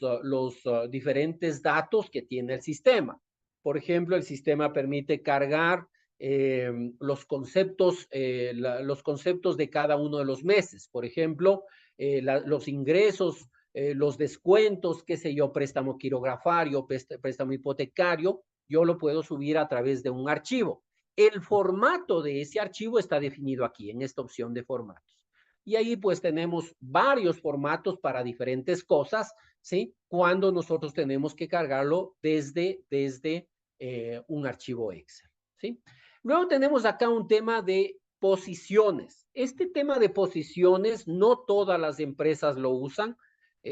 diferentes datos que tiene el sistema. Por ejemplo, el sistema permite cargar los conceptos de cada uno de los meses. Por ejemplo, los ingresos, los descuentos, qué sé yo, préstamo quirografario, préstamo hipotecario, yo lo puedo subir a través de un archivo. El formato de ese archivo está definido aquí, en esta opción de formatos. y ahí pues tenemos varios formatos para diferentes cosas, ¿sí? Cuando nosotros tenemos que cargarlo desde un archivo Excel, ¿sí? Luego tenemos acá un tema de posiciones. Este tema de posiciones, no todas las empresas lo usan,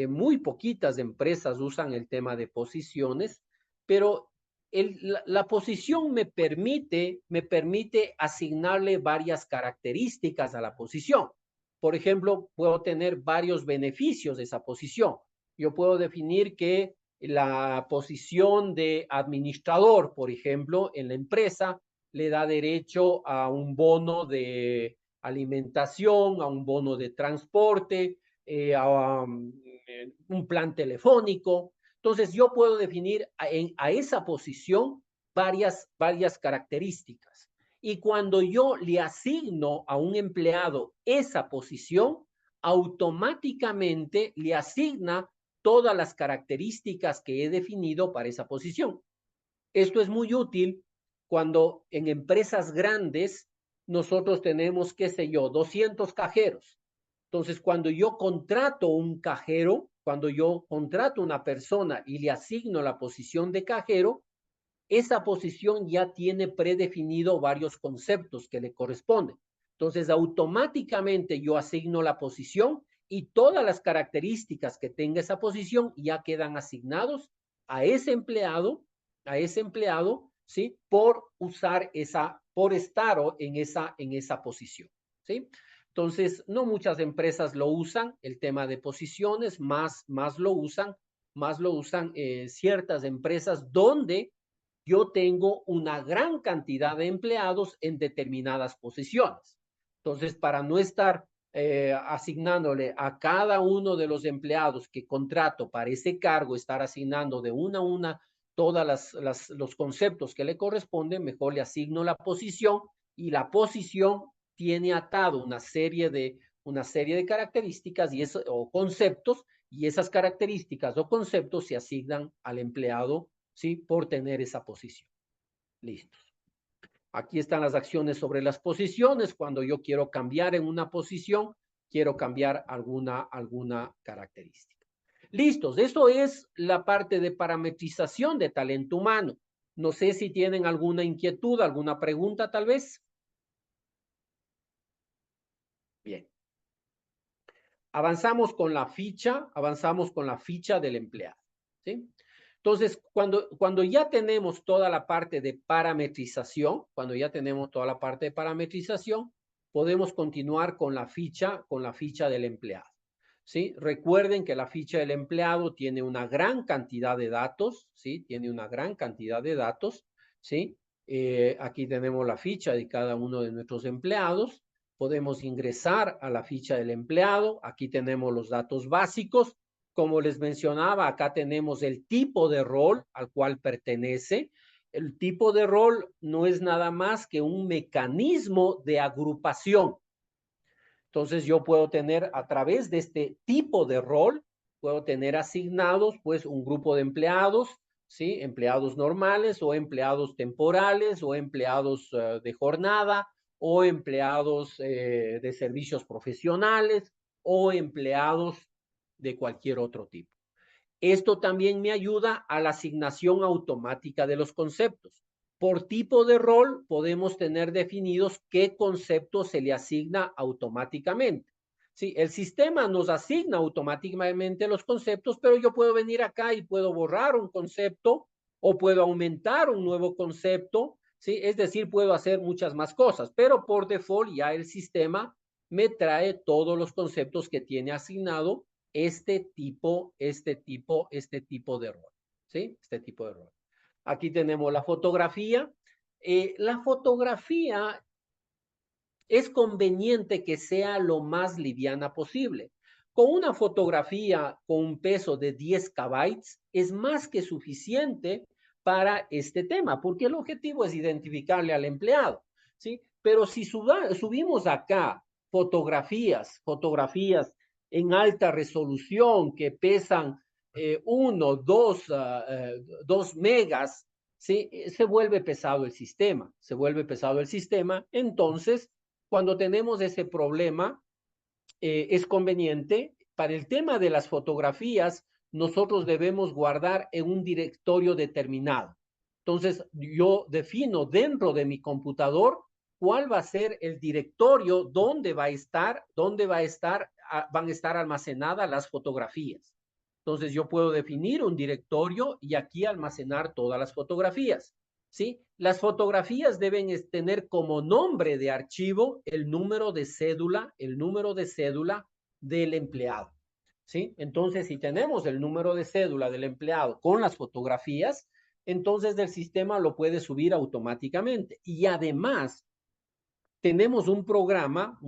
muy poquitas empresas usan el tema de posiciones, pero la posición me permite asignarle varias características a la posición. Por ejemplo, puedo tener varios beneficios de esa posición. Yo puedo definir que la posición de administrador, por ejemplo, en la empresa, le da derecho a un bono de alimentación, a un bono de transporte, a un plan telefónico. Entonces, yo puedo definir a esa posición varias características. Y cuando yo le asigno a un empleado esa posición, automáticamente le asigna todas las características que he definido para esa posición. Esto es muy útil cuando en empresas grandes nosotros tenemos, qué sé yo, 200 cajeros. Entonces, cuando yo contrato un cajero, cuando yo contrato una persona y le asigno la posición de cajero, esa posición ya tiene predefinido varios conceptos que le corresponden. Entonces, automáticamente yo asigno la posición y todas las características que tenga esa posición ya quedan asignados a a ese empleado, ¿sí? Por usar por estar en esa posición, ¿sí? Entonces, no muchas empresas lo usan, el tema de posiciones, más lo usan ciertas empresas donde yo tengo una gran cantidad de empleados en determinadas posiciones. Entonces, para no estar asignándole a cada uno de los empleados que contrato para ese cargo, estar asignando de una a una todos los conceptos que le corresponden, mejor le asigno la posición y la posición tiene atado una serie de características o conceptos y esas características o conceptos se asignan al empleado, ¿sí? Por tener esa posición. Listos. Aquí están las acciones sobre las posiciones. Cuando yo quiero cambiar en una posición, quiero cambiar alguna característica. Listos. Eso es la parte de parametrización de talento humano. No sé si tienen alguna inquietud, alguna pregunta tal vez. Bien. Avanzamos con la ficha del empleado, ¿sí? Entonces, cuando ya tenemos toda la parte de parametrización, podemos continuar con la ficha del empleado, ¿sí? Recuerden que la ficha del empleado tiene una gran cantidad de datos, ¿sí? Tiene una gran cantidad de datos, ¿sí? Aquí tenemos la ficha de cada uno de nuestros empleados. Podemos ingresar a la ficha del empleado. Aquí tenemos los datos básicos. Como les mencionaba, acá tenemos el tipo de rol al cual pertenece. El tipo de rol no es nada más que un mecanismo de agrupación. Entonces yo puedo tener a través de este tipo de rol, puedo tener asignados pues un grupo de empleados, ¿sí? Empleados normales o empleados temporales o empleados de jornada o empleados de servicios profesionales o empleados de cualquier otro tipo. Esto también me ayuda a la asignación automática de los conceptos. Por tipo de rol podemos tener definidos qué concepto se le asigna automáticamente. Sí, el sistema nos asigna automáticamente los conceptos, pero yo puedo venir acá y puedo borrar un concepto o puedo aumentar un nuevo concepto, ¿sí? Es decir, puedo hacer muchas más cosas, pero por default ya el sistema me trae todos los conceptos que tiene asignado este tipo de rol, ¿sí? Este tipo de rol. Aquí tenemos la fotografía. La fotografía es conveniente que sea lo más liviana posible. Con una fotografía con un peso de 10 KB es más que suficiente para este tema, porque el objetivo es identificarle al empleado, ¿sí? Pero si subimos acá fotografías en alta resolución que pesan 1, 2 megas, ¿sí? Se vuelve pesado el sistema, entonces cuando tenemos ese problema, es conveniente. Para el tema de las fotografías, nosotros debemos guardar en un directorio determinado. Entonces, yo defino dentro de mi computador cuál va a ser el directorio donde van a estar almacenadas las fotografías. Entonces, yo puedo definir un directorio y aquí almacenar todas las fotografías. ¿Sí? Las fotografías deben tener como nombre de archivo el número de cédula, del empleado. ¿Sí? Entonces, si tenemos el número de cédula del empleado con las fotografías, entonces el sistema lo puede subir automáticamente. Y además, tenemos un programa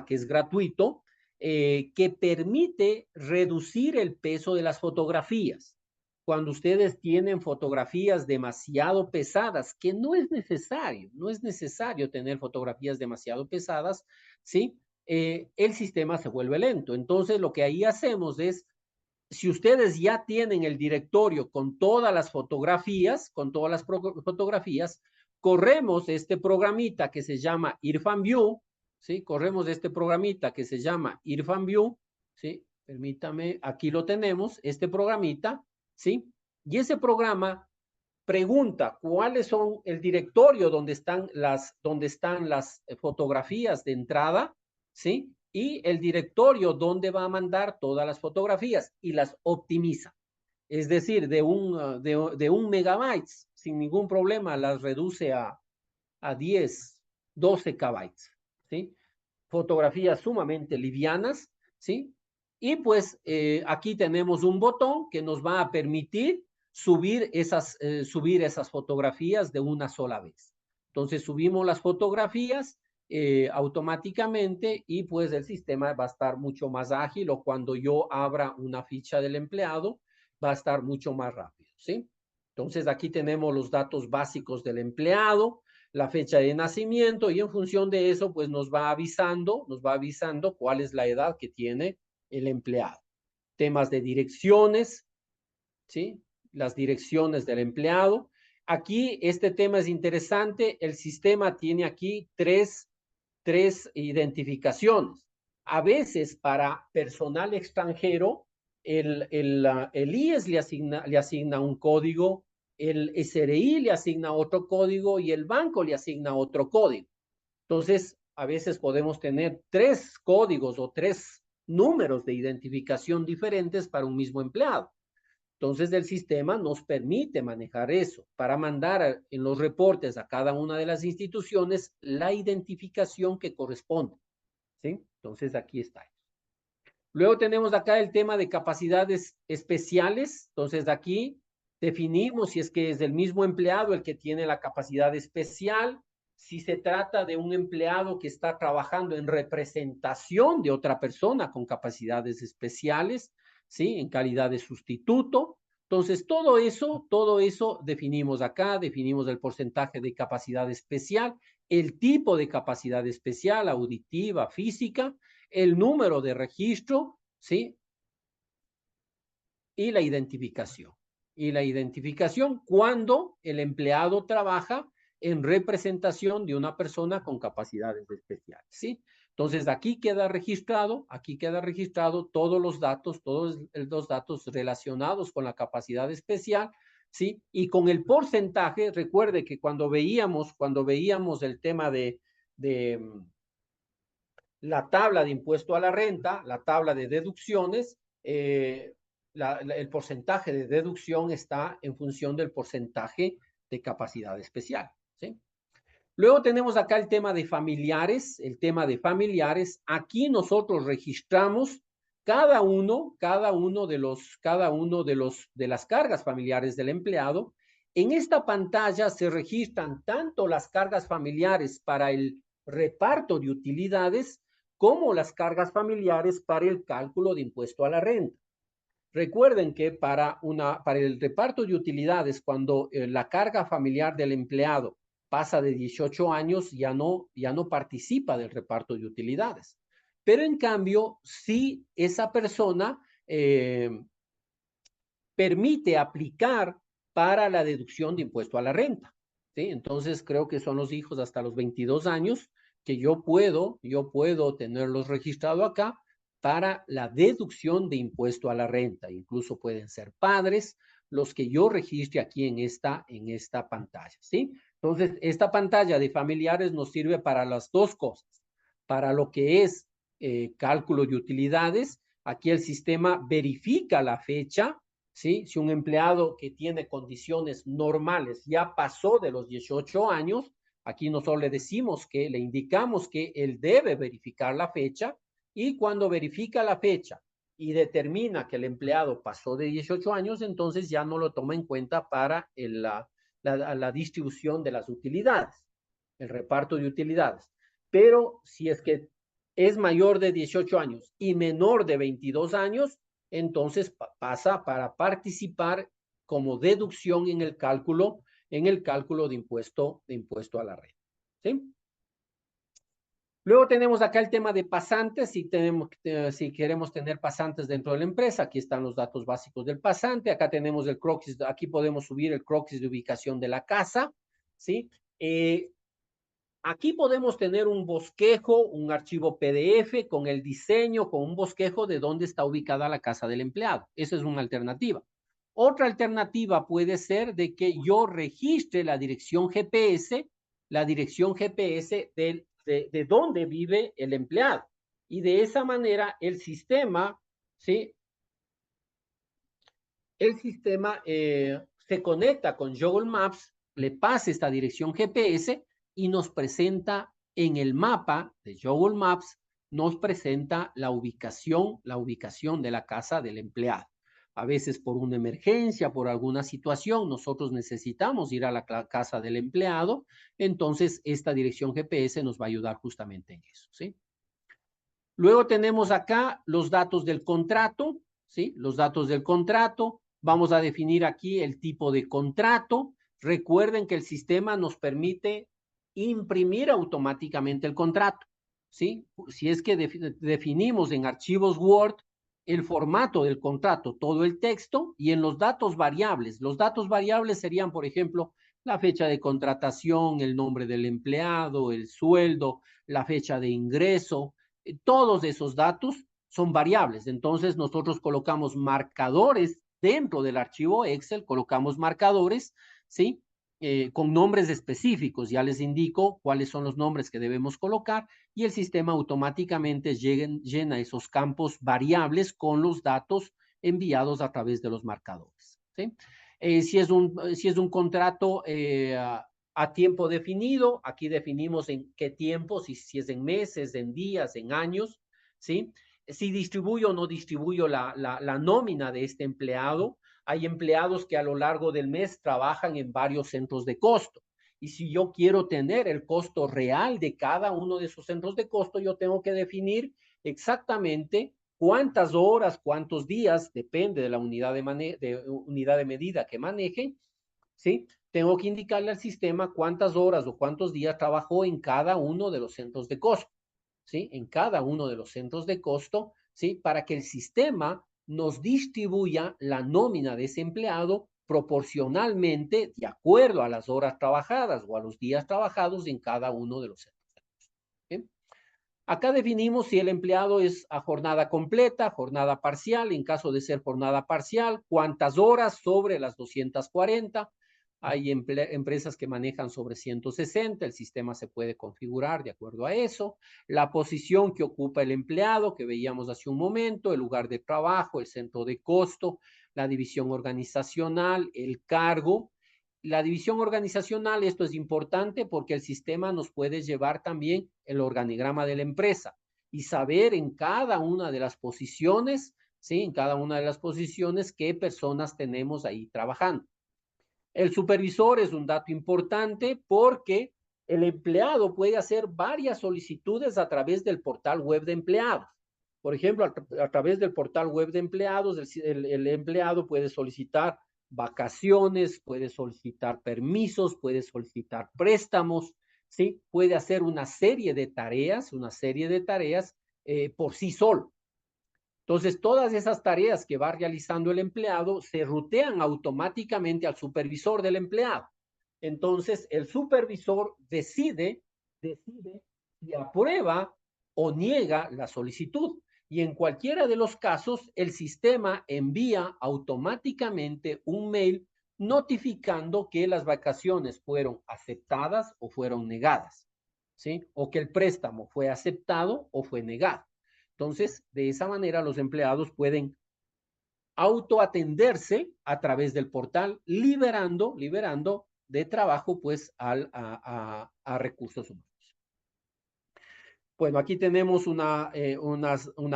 que es gratuito, que permite reducir el peso de las fotografías. Cuando ustedes tienen fotografías demasiado pesadas, que no es necesario tener fotografías demasiado pesadas, ¿sí? El sistema se vuelve lento. Entonces, lo que ahí hacemos es, si ustedes ya tienen el directorio con todas las fotografías, corremos este programita que se llama Irfan View, ¿sí? Corremos este programita que se llama Irfan View, ¿sí? Permítame, aquí lo tenemos, este programita, ¿sí? Y ese programa pregunta cuáles son el directorio donde están las fotografías de entrada, ¿sí? Y el directorio donde va a mandar todas las fotografías y las optimiza. Es decir, de un megabytes, sin ningún problema, las reduce a 10, 12 kbytes, ¿sí? Fotografías sumamente livianas, ¿sí? Y pues aquí tenemos un botón que nos va a permitir subir esas fotografías de una sola vez. Entonces subimos las fotografías automáticamente y pues el sistema va a estar mucho más ágil, o cuando yo abra una ficha del empleado va a estar mucho más rápido, ¿sí? Entonces aquí tenemos los datos básicos del empleado, la fecha de nacimiento, y en función de eso, pues nos va avisando cuál es la edad que tiene el empleado. Temas de direcciones, ¿sí? Las direcciones del empleado. Aquí este tema es interesante. El sistema tiene aquí tres identificaciones. A veces para personal extranjero, el IES le asigna un código, el SRI le asigna otro código y el banco le asigna otro código. Entonces, a veces podemos tener tres códigos o tres números de identificación diferentes para un mismo empleado. Entonces, el sistema nos permite manejar eso para mandar en los reportes a cada una de las instituciones la identificación que corresponde, ¿sí? Entonces, aquí está. Luego tenemos acá el tema de capacidades especiales. Entonces, aquí definimos si es que es el mismo empleado el que tiene la capacidad especial, si se trata de un empleado que está trabajando en representación de otra persona con capacidades especiales, ¿sí? En calidad de sustituto. Entonces, todo eso definimos acá, definimos el porcentaje de capacidad especial, el tipo de capacidad especial, auditiva, física, el número de registro, ¿sí? Y la identificación. Y la identificación cuando el empleado trabaja en representación de una persona con capacidades especiales, ¿sí? Entonces, aquí queda registrado todos los datos relacionados con la capacidad especial, ¿sí? Y con el porcentaje, recuerde que cuando veíamos el tema de la tabla de impuesto a la renta, la tabla de deducciones, el porcentaje de deducción está en función del porcentaje de capacidad especial, ¿sí? Luego tenemos acá el tema de familiares, Aquí nosotros registramos de las cargas familiares del empleado. En esta pantalla se registran tanto las cargas familiares para el reparto de utilidades como las cargas familiares para el cálculo de impuesto a la renta. Recuerden que para el reparto de utilidades, cuando la carga familiar del empleado pasa de 18 años, ya no participa del reparto de utilidades. Pero en cambio, si esa persona permite aplicar para la deducción de impuesto a la renta, ¿sí? Entonces, creo que son los hijos hasta los 22 años que yo puedo tenerlos registrados acá para la deducción de impuesto a la renta. Incluso pueden ser padres los que yo registre aquí en esta pantalla, ¿sí? Entonces, esta pantalla de familiares nos sirve para las dos cosas. Para lo que es cálculo de utilidades, aquí el sistema verifica la fecha, ¿sí? Si un empleado que tiene condiciones normales ya pasó de los 18 años, aquí nosotros le decimos que, le indicamos que él debe verificar la fecha, y cuando verifica la fecha y determina que el empleado pasó de 18 años, entonces ya no lo toma en cuenta para la distribución de las utilidades, el reparto de utilidades. Pero si es que es mayor de 18 años y menor de 22 años, entonces pasa para participar como deducción en el cálculo de impuesto a la renta. ¿Sí? Luego tenemos acá el tema de pasantes, si queremos tener pasantes dentro de la empresa, aquí están los datos básicos del pasante, acá tenemos el croquis, aquí podemos subir el croquis de ubicación de la casa, ¿sí? Aquí podemos tener un bosquejo, un archivo PDF con el diseño, con un bosquejo de dónde está ubicada la casa del empleado. Esa es una alternativa. Otra alternativa puede ser de que yo registre la dirección GPS de dónde vive el empleado. Y de esa manera el sistema, ¿sí? El sistema se conecta con Google Maps, le pasa esta dirección GPS y nos presenta en el mapa de Google Maps, nos presenta la ubicación de la casa del empleado. A veces por una emergencia, por alguna situación, nosotros necesitamos ir a la casa del empleado, entonces esta dirección GPS nos va a ayudar justamente en eso, ¿sí? Luego tenemos acá los datos del contrato, ¿sí? Los datos del contrato. Vamos a definir aquí el tipo de contrato. Recuerden que el sistema nos permite imprimir automáticamente el contrato, ¿sí? Si es que definimos en archivos Word el formato del contrato, todo el texto, y en los datos variables. Los datos variables serían, por ejemplo, la fecha de contratación, el nombre del empleado, el sueldo, la fecha de ingreso. Todos esos datos son variables. Entonces nosotros colocamos marcadores dentro del archivo Excel, colocamos marcadores, ¿sí? Con nombres específicos. Ya les indico cuáles son los nombres que debemos colocar y el sistema automáticamente llena esos campos variables con los datos enviados a través de los marcadores, ¿sí? Si es un contrato a tiempo definido, aquí definimos en qué tiempo, si es en meses, en días, en años, ¿sí? Si distribuyo o no distribuyo la nómina de este empleado. Hay empleados que a lo largo del mes trabajan en varios centros de costo. Y si yo quiero tener el costo real de cada uno de esos centros de costo, yo tengo que definir exactamente cuántas horas, cuántos días, depende de la unidad de medida que maneje, ¿sí? Tengo que indicarle al sistema cuántas horas o cuántos días trabajó en cada uno de los centros de costo, ¿sí? En cada uno de los centros de costo, ¿sí? Para que el sistema nos distribuya la nómina de ese empleado proporcionalmente de acuerdo a las horas trabajadas o a los días trabajados en cada uno de los centros de costo, ¿sí? Acá definimos si el empleado es a jornada completa, jornada parcial, en caso de ser jornada parcial, cuántas horas sobre las 240. Hay empresas que manejan sobre 160, el sistema se puede configurar de acuerdo a eso. La posición que ocupa el empleado, que veíamos hace un momento, el lugar de trabajo, el centro de costo, la división organizacional, el cargo. La división organizacional, esto es importante porque el sistema nos puede llevar también el organigrama de la empresa y saber en cada una de las posiciones, ¿sí? En cada una de las posiciones qué personas tenemos ahí trabajando. El supervisor es un dato importante porque el empleado puede hacer varias solicitudes a través del portal web de empleados. Por ejemplo, a través del portal web de empleados, el empleado puede solicitar vacaciones, puede solicitar permisos, puede solicitar préstamos, ¿sí? Puede hacer una serie de tareas por sí solo. Entonces, todas esas tareas que va realizando el empleado se rutean automáticamente al supervisor del empleado. Entonces, el supervisor decide si aprueba o niega la solicitud. Y en cualquiera de los casos, el sistema envía automáticamente un mail notificando que las vacaciones fueron aceptadas o fueron negadas, ¿sí? O que el préstamo fue aceptado o fue negado. Entonces, de esa manera los empleados pueden autoatenderse a través del portal, liberando de trabajo pues a recursos humanos. Bueno, aquí tenemos una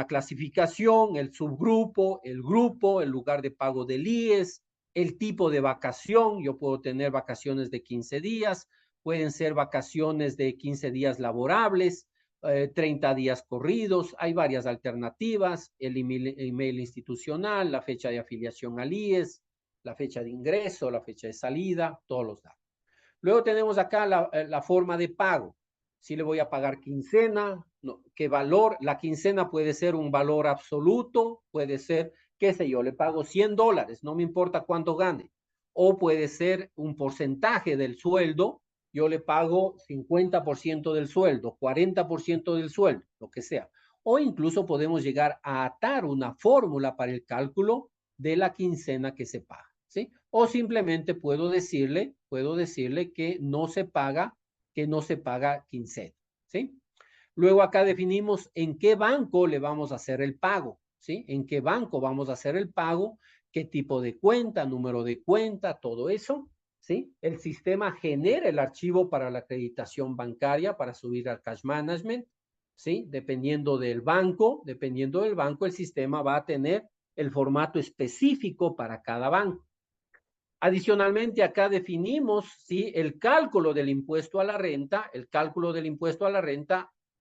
clasificación, el subgrupo, el grupo, el lugar de pago del IES, el tipo de vacación. Yo puedo tener vacaciones de 15 días, pueden ser vacaciones de 15 días laborables, 30 días corridos. Hay varias alternativas, el email institucional, la fecha de afiliación al IES, la fecha de ingreso, la fecha de salida, todos los datos. Luego tenemos acá la forma de pago. Si le voy a pagar quincena, no, ¿qué valor? La quincena puede ser un valor absoluto, puede ser, qué sé yo, le pago $100, no me importa cuánto gane. O puede ser un porcentaje del sueldo, yo le pago 50% del sueldo, 40% del sueldo, lo que sea. O incluso podemos llegar a atar una fórmula para el cálculo de la quincena que se paga, ¿sí? O simplemente puedo decirle que no se paga quincena, ¿sí? Luego acá definimos en qué banco le vamos a hacer el pago, ¿sí? En qué banco vamos a hacer el pago, qué tipo de cuenta, número de cuenta, todo eso, ¿sí? El sistema genera el archivo para la acreditación bancaria para subir al cash management, ¿sí? Dependiendo del banco, el sistema va a tener el formato específico para cada banco. Adicionalmente, acá definimos ¿sí? El cálculo del impuesto a la renta,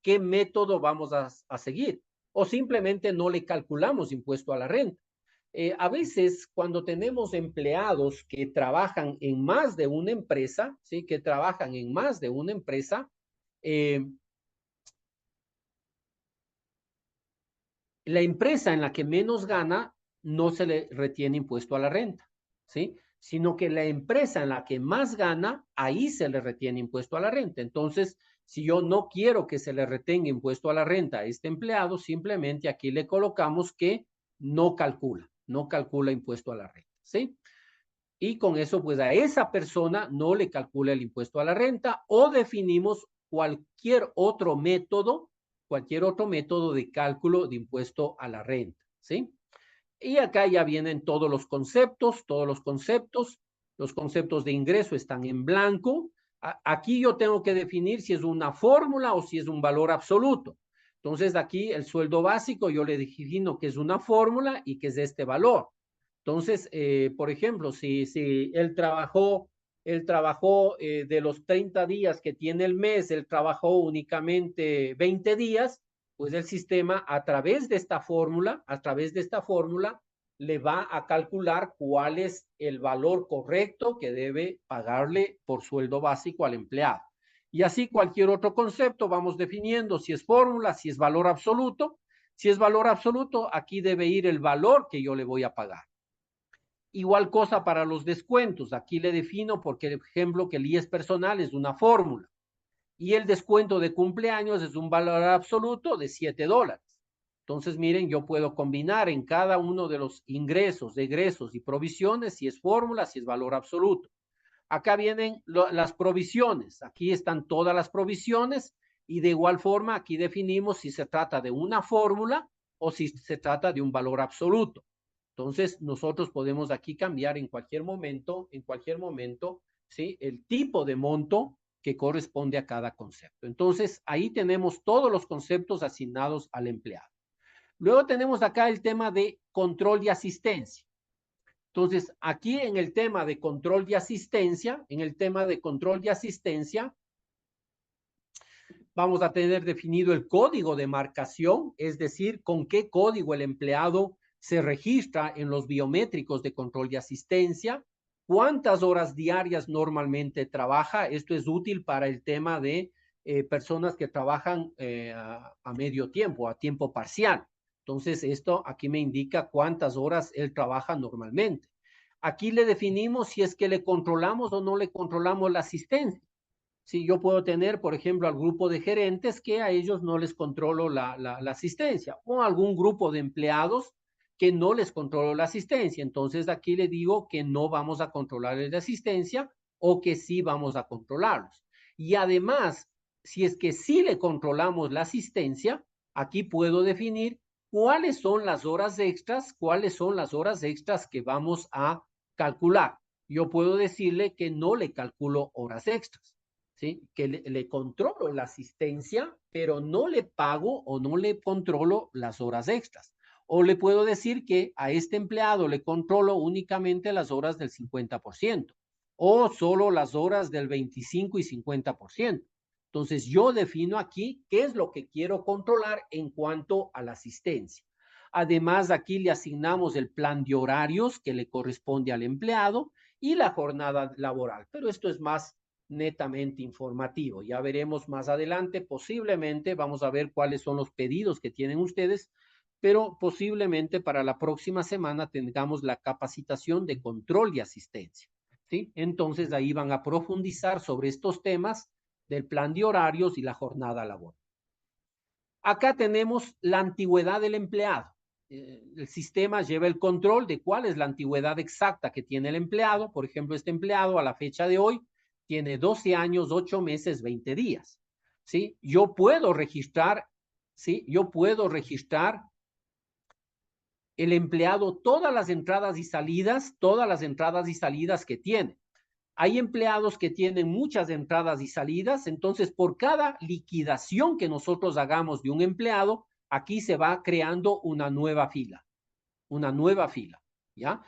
qué método vamos a seguir, o simplemente no le calculamos impuesto a la renta. A veces, cuando tenemos empleados que trabajan en más de una empresa, ¿sí? Que trabajan en más de una empresa, eh, la empresa en la que menos gana no se le retiene impuesto a la renta, ¿sí? Sino que la empresa en la que más gana, ahí se le retiene impuesto a la renta. Entonces, si yo no quiero que se le retenga impuesto a la renta a este empleado, simplemente aquí le colocamos que no calcula impuesto a la renta, ¿sí? Y con eso, pues a esa persona no le calcula el impuesto a la renta o definimos cualquier otro método de cálculo de impuesto a la renta, ¿sí? Y acá ya vienen los conceptos de ingreso están en blanco. Aquí yo tengo que definir si es una fórmula o si es un valor absoluto. Entonces aquí el sueldo básico yo le defino que es una fórmula y que es este valor. Entonces, por ejemplo, si él trabajó de los 30 días que tiene el mes, él trabajó únicamente 20 días, pues el sistema a través de esta fórmula, le va a calcular cuál es el valor correcto que debe pagarle por sueldo básico al empleado. Y así cualquier otro concepto vamos definiendo si es fórmula, si es valor absoluto. Si es valor absoluto, aquí debe ir el valor que yo le voy a pagar. Igual cosa para los descuentos. Aquí le defino, por ejemplo, que el IES personal es una fórmula y el descuento de cumpleaños es un valor absoluto de $7. Entonces, miren, yo puedo combinar en cada uno de los ingresos, egresos y provisiones, si es fórmula, si es valor absoluto. Acá vienen las provisiones, aquí están todas las provisiones y de igual forma aquí definimos si se trata de una fórmula o si se trata de un valor absoluto. Entonces, nosotros podemos aquí cambiar en cualquier momento, ¿sí? El tipo de monto que corresponde a cada concepto. Entonces, ahí tenemos todos los conceptos asignados al empleado. Luego tenemos acá el tema de control y asistencia. Entonces, aquí en el tema de control y asistencia, vamos a tener definido el código de marcación, es decir, con qué código el empleado se registra en los biométricos de control y asistencia, cuántas horas diarias normalmente trabaja. Esto es útil para el tema de personas que trabajan a medio tiempo, a tiempo parcial. Entonces, esto aquí me indica cuántas horas él trabaja normalmente. Aquí le definimos si es que le controlamos o no le controlamos la asistencia. Sí, yo puedo tener, por ejemplo, al grupo de gerentes que a ellos no les controlo la asistencia, o algún grupo de empleados que no les controlo la asistencia. Entonces, aquí le digo que no vamos a controlarles la asistencia o que sí vamos a controlarlos. Y además, si es que sí le controlamos la asistencia, aquí puedo definir cuáles son las horas extras, cuáles son las horas extras que vamos a calcular. Yo puedo decirle que no le calculo horas extras. ¿Sí? Que le controlo la asistencia, pero no le pago o no le controlo las horas extras. O le puedo decir que a este empleado le controlo únicamente las horas del 50% o solo las horas del 25 y 50%. Entonces yo defino aquí qué es lo que quiero controlar en cuanto a la asistencia. Además, aquí le asignamos el plan de horarios que le corresponde al empleado y la jornada laboral. Pero esto es más netamente informativo. Ya veremos más adelante, posiblemente vamos a ver cuáles son los pedidos que tienen ustedes, pero posiblemente para la próxima semana tengamos la capacitación de control y asistencia. ¿Sí? Entonces ahí van a profundizar sobre estos temas del plan de horarios y la jornada laboral. Acá tenemos la antigüedad del empleado. El sistema lleva el control de cuál es la antigüedad exacta que tiene el empleado. Por ejemplo, este empleado a la fecha de hoy tiene 12 años, 8 meses, 20 días. ¿Sí? Yo puedo registrar, ¿sí? Yo puedo registrar el empleado todas las entradas y salidas que tiene. Hay empleados que tienen muchas entradas y salidas, entonces por cada liquidación que nosotros hagamos de un empleado, aquí se va creando una nueva fila, ¿ya?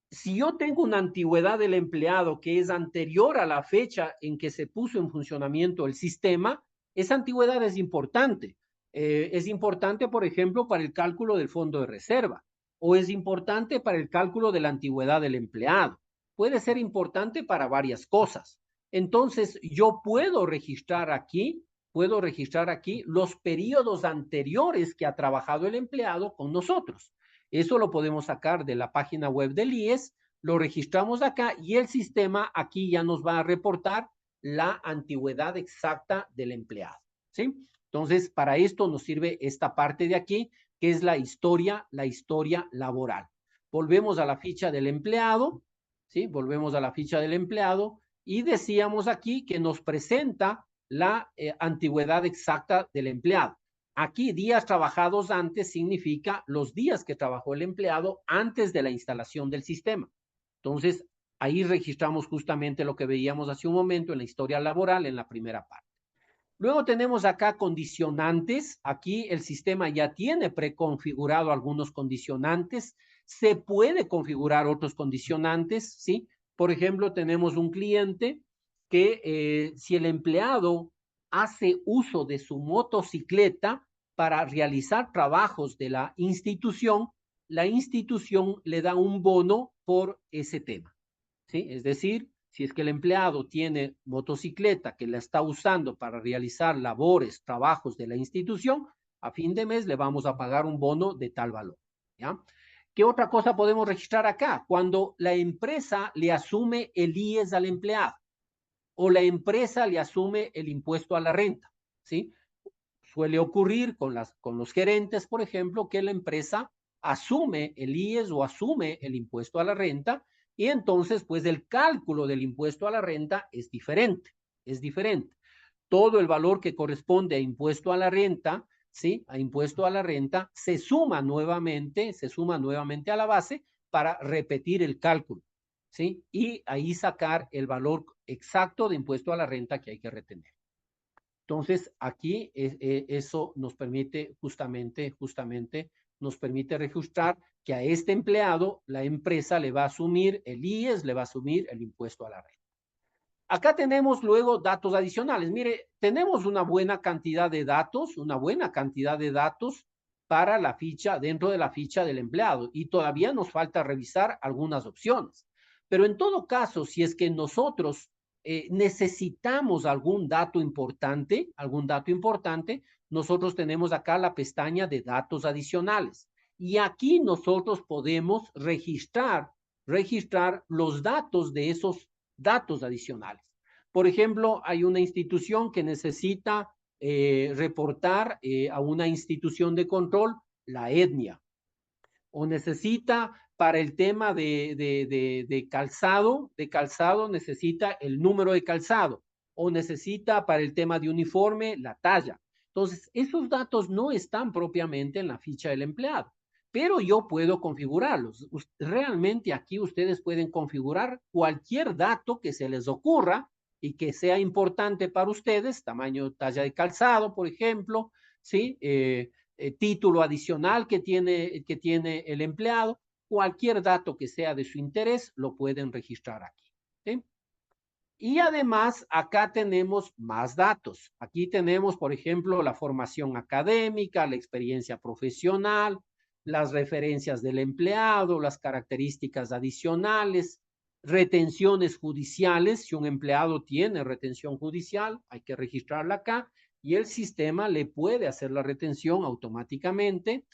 Si yo tengo una antigüedad del empleado que es anterior a la fecha en que se puso en funcionamiento el sistema, esa antigüedad es importante. Es importante, por ejemplo, para el cálculo del fondo de reserva o es importante para el cálculo de la antigüedad del empleado. Puede ser importante para varias cosas. Entonces, yo puedo registrar aquí los periodos anteriores que ha trabajado el empleado con nosotros. Eso lo podemos sacar de la página web del IES, lo registramos acá y el sistema aquí ya nos va a reportar la antigüedad exacta del empleado. ¿Sí? Entonces, para esto nos sirve esta parte de aquí, que es la historia laboral. Volvemos a la ficha del empleado, ¿sí? Volvemos a la ficha del empleado y decíamos aquí que nos presenta la antigüedad exacta del empleado. Aquí días trabajados antes significa los días que trabajó el empleado antes de la instalación del sistema. Entonces, ahí registramos justamente lo que veíamos hace un momento en la historia laboral en la primera parte. Luego tenemos acá condicionantes. Aquí el sistema ya tiene preconfigurado algunos condicionantes. Se puede configurar otros condicionantes, ¿sí? Por ejemplo, tenemos un cliente que si el empleado hace uso de su motocicleta para realizar trabajos de la institución le da un bono por ese tema. ¿Sí? Es decir, si es que el empleado tiene motocicleta que la está usando para realizar labores, trabajos de la institución, a fin de mes le vamos a pagar un bono de tal valor. ¿Ya? ¿Qué otra cosa podemos registrar acá? Cuando la empresa le asume el IES al empleado o la empresa le asume el impuesto a la renta. ¿Sí? Suele ocurrir con los gerentes, por ejemplo, que la empresa asume el IES o asume el impuesto a la renta y entonces pues el cálculo del impuesto a la renta es diferente, es diferente. Todo el valor que corresponde a impuesto a la renta, ¿sí? A impuesto a la renta se suma nuevamente a la base para repetir el cálculo, ¿sí? Y ahí sacar el valor exacto de impuesto a la renta que hay que retener. Entonces, aquí eso nos permite justamente nos permite registrar que a este empleado la empresa le va a asumir el IES, le va a asumir el impuesto a la renta. Acá tenemos luego datos adicionales. Mire, tenemos una buena cantidad de datos para la ficha, dentro de la ficha del empleado y todavía nos falta revisar algunas opciones. Pero en todo caso, si es que nosotros necesitamos algún dato importante, nosotros tenemos acá la pestaña de datos adicionales. Y aquí nosotros podemos registrar los datos de esos datos adicionales. Por ejemplo, hay una institución que necesita reportar a una institución de control la etnia, o necesita para el tema de calzado necesita el número de calzado, o necesita para el tema de uniforme la talla. Entonces, esos datos no están propiamente en la ficha del empleado, pero yo puedo configurarlos. Realmente aquí ustedes pueden configurar cualquier dato que se les ocurra y que sea importante para ustedes, tamaño, talla de calzado, por ejemplo, ¿sí? Título adicional que tiene el empleado, cualquier dato que sea de su interés, lo pueden registrar aquí. ¿Sí? Y además, acá tenemos más datos. Aquí tenemos, por ejemplo, la formación académica, la experiencia profesional, las referencias del empleado, las características adicionales, retenciones judiciales. Si un empleado tiene retención judicial, hay que registrarla acá y el sistema le puede hacer la retención automáticamente.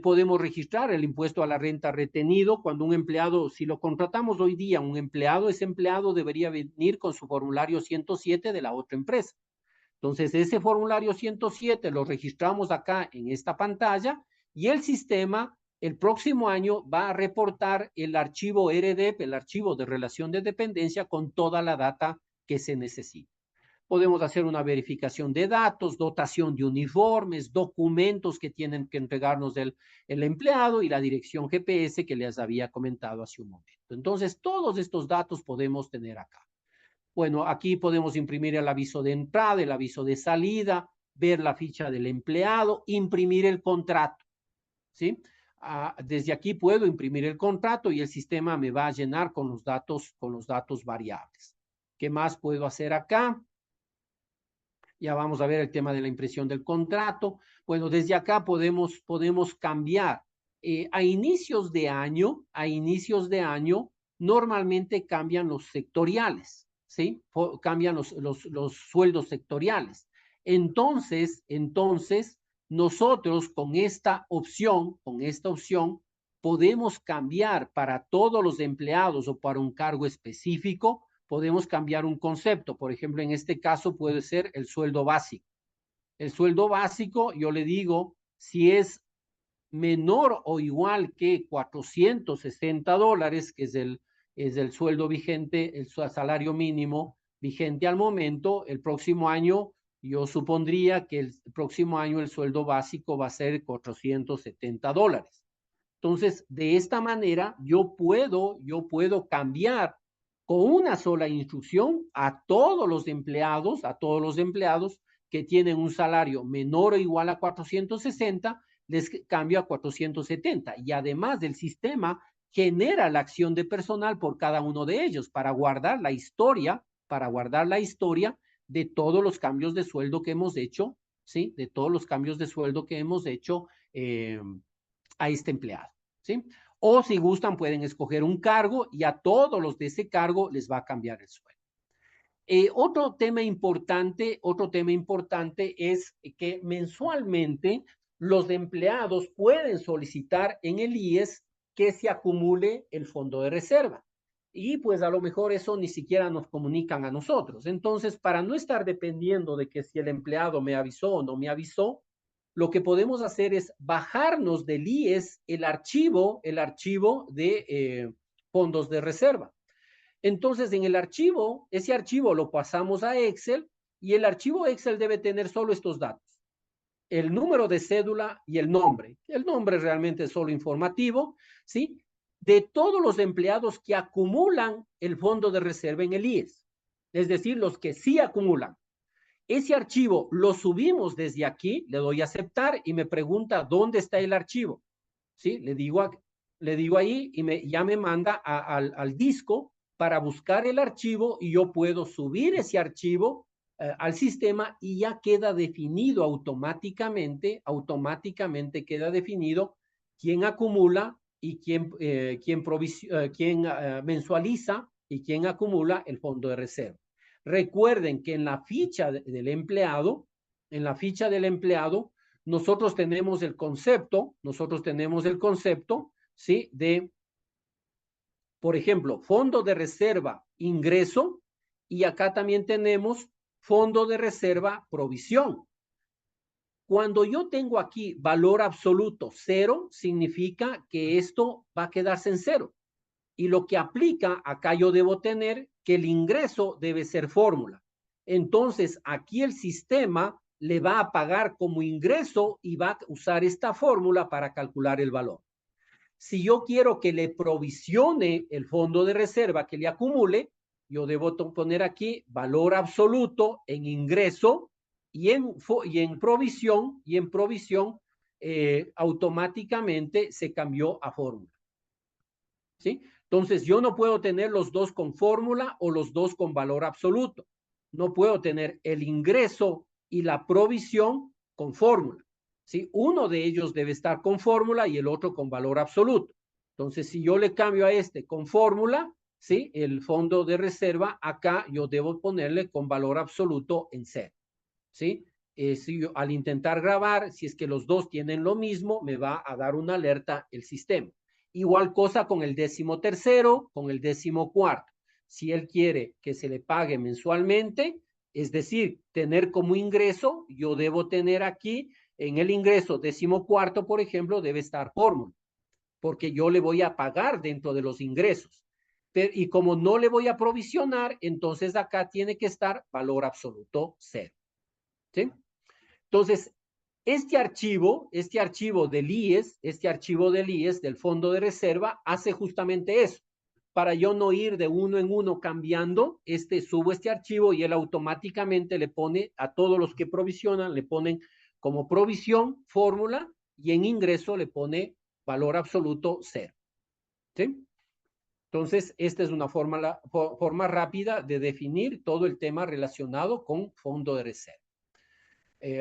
Podemos registrar el impuesto a la renta retenido cuando un empleado, si lo contratamos hoy día, un empleado, ese empleado debería venir con su formulario 107 de la otra empresa. Entonces, ese formulario 107 lo registramos acá en esta pantalla y el sistema el próximo año va a reportar el archivo RDEP, el archivo de relación de dependencia, con toda la data que se necesita. Podemos hacer una verificación de datos, dotación de uniformes, documentos que tienen que entregarnos el empleado y la dirección GPS que les había comentado hace un momento. Entonces, todos estos datos podemos tener acá. Bueno, aquí podemos imprimir el aviso de entrada, el aviso de salida, ver la ficha del empleado, imprimir el contrato, ¿sí? Desde aquí puedo imprimir el contrato y el sistema me va a llenar con los datos variables. ¿Qué más puedo hacer acá? Ya vamos a ver el tema de la impresión del contrato. Bueno, desde acá podemos cambiar. A inicios de año, normalmente cambian los sectoriales, ¿sí? Cambian los sueldos sectoriales. Entonces, nosotros con esta opción, podemos cambiar para todos los empleados o para un cargo específico, podemos cambiar un concepto. Por ejemplo, en este caso puede ser el sueldo básico. El sueldo básico, yo le digo, si es menor o igual que $460, que es el sueldo vigente, el salario mínimo vigente al momento, el próximo año, yo supondría que el próximo año el sueldo básico va a ser $470. Entonces, de esta manera, yo puedo cambiar con una sola instrucción a todos los empleados que tienen un salario menor o igual a 460, les cambio a 470. Y además el sistema genera la acción de personal por cada uno de ellos para guardar la historia de todos los cambios de sueldo que hemos hecho, ¿sí? De todos los cambios de sueldo que hemos hecho a este empleado, ¿sí? O si gustan pueden escoger un cargo y a todos los de ese cargo les va a cambiar el sueldo. Otro tema importante es que mensualmente los empleados pueden solicitar en el IES que se acumule el fondo de reserva. Y pues a lo mejor eso ni siquiera nos comunican a nosotros. Entonces, para no estar dependiendo de que si el empleado me avisó o no me avisó, lo que podemos hacer es bajarnos del IES el archivo de fondos de reserva. Entonces, en ese archivo lo pasamos a Excel y el archivo Excel debe tener solo estos datos: el número de cédula y el nombre. El nombre realmente es solo informativo, ¿sí? De todos los empleados que acumulan el fondo de reserva en el IES, es decir, los que sí acumulan. Ese archivo lo subimos desde aquí, le doy a aceptar y me pregunta dónde está el archivo, ¿sí? Le digo ahí y ya me manda al disco para buscar el archivo y yo puedo subir ese archivo al sistema y ya queda definido automáticamente queda definido quién acumula y quién mensualiza y quién acumula el fondo de reserva. Recuerden que en la ficha del empleado, nosotros tenemos el concepto, ¿sí? De, por ejemplo, fondo de reserva, ingreso, y acá también tenemos fondo de reserva, provisión. Cuando yo tengo aquí valor absoluto cero, significa que esto va a quedarse en cero. Y lo que aplica, acá yo debo tener que el ingreso debe ser fórmula. Entonces, aquí el sistema le va a pagar como ingreso y va a usar esta fórmula para calcular el valor. Si yo quiero que le provisione el fondo de reserva que le acumule, yo debo poner aquí valor absoluto en ingreso y en provisión automáticamente se cambió a fórmula. ¿Sí? Entonces, yo no puedo tener los dos con fórmula o los dos con valor absoluto. No puedo tener el ingreso y la provisión con fórmula. ¿Sí? Uno de ellos debe estar con fórmula y el otro con valor absoluto. Entonces, si yo le cambio a este con fórmula, ¿sí? El fondo de reserva, acá yo debo ponerle con valor absoluto en cero. ¿Sí? Si yo, al intentar grabar, si es que los dos tienen lo mismo, me va a dar una alerta el sistema. Igual cosa con el 13º, con el 14º. Si él quiere que se le pague mensualmente, es decir, tener como ingreso, yo debo tener aquí en el ingreso 14º, por ejemplo, debe estar fórmula, porque yo le voy a pagar dentro de los ingresos. Y como no le voy a provisionar, entonces acá tiene que estar valor absoluto cero. ¿Sí? Entonces, este archivo del IES, del fondo de reserva, hace justamente eso. Para yo no ir de uno en uno cambiando, subo este archivo y él automáticamente le pone a todos los que provisionan, le ponen como provisión, fórmula, y en ingreso le pone valor absoluto cero. ¿Sí? Entonces, esta es una forma rápida de definir todo el tema relacionado con fondo de reserva.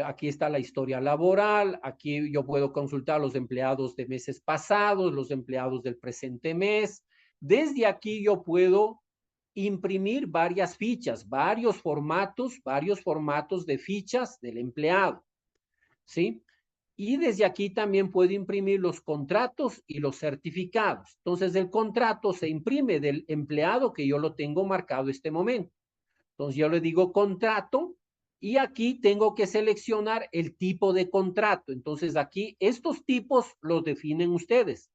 Aquí está la historia laboral, aquí yo puedo consultar los empleados de meses pasados, los empleados del presente mes. Desde aquí yo puedo imprimir varias fichas, varios formatos de fichas del empleado, ¿sí? Y desde aquí también puedo imprimir los contratos y los certificados. Entonces, el contrato se imprime del empleado que yo lo tengo marcado este momento. Entonces yo le digo contrato y aquí tengo que seleccionar el tipo de contrato. Entonces aquí estos tipos los definen ustedes.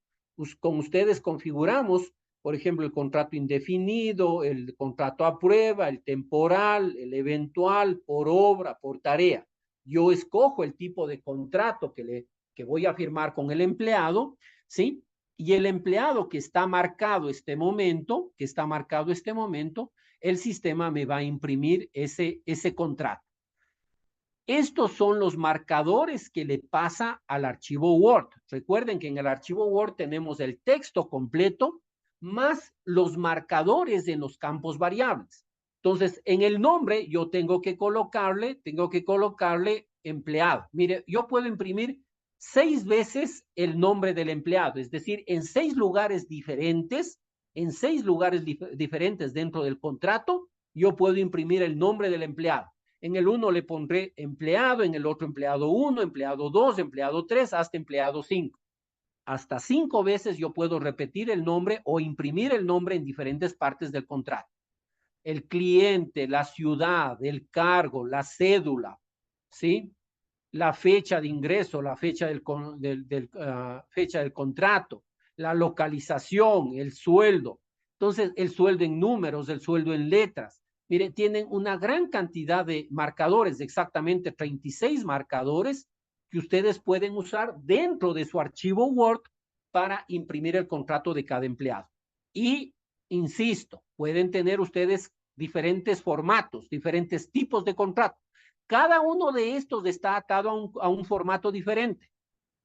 Con ustedes configuramos, por ejemplo, el contrato indefinido, el contrato a prueba, el temporal, el eventual, por obra, por tarea. Yo escojo el tipo de contrato que voy a firmar con el empleado, ¿sí? Y el empleado que está marcado este momento, el sistema me va a imprimir ese contrato. Estos son los marcadores que le pasa al archivo Word. Recuerden que en el archivo Word tenemos el texto completo más los marcadores en los campos variables. Entonces, en el nombre yo tengo que colocarle empleado. Mire, yo puedo imprimir 6 veces el nombre del empleado, es decir, en 6 lugares diferentes, diferentes dentro del contrato, yo puedo imprimir el nombre del empleado. En el uno le pondré empleado, en el otro empleado 1, empleado 2, empleado 3, hasta empleado 5. Hasta 5 veces yo puedo repetir el nombre o imprimir el nombre en diferentes partes del contrato. El cliente, la ciudad, el cargo, la cédula, ¿sí? La fecha de ingreso, la fecha fecha del contrato, la localización, el sueldo. Entonces, el sueldo en números, el sueldo en letras. Mire, tienen una gran cantidad de marcadores, exactamente 36 marcadores que ustedes pueden usar dentro de su archivo Word para imprimir el contrato de cada empleado. Y, insisto, pueden tener ustedes diferentes formatos, diferentes tipos de contrato. Cada uno de estos está atado a un formato diferente.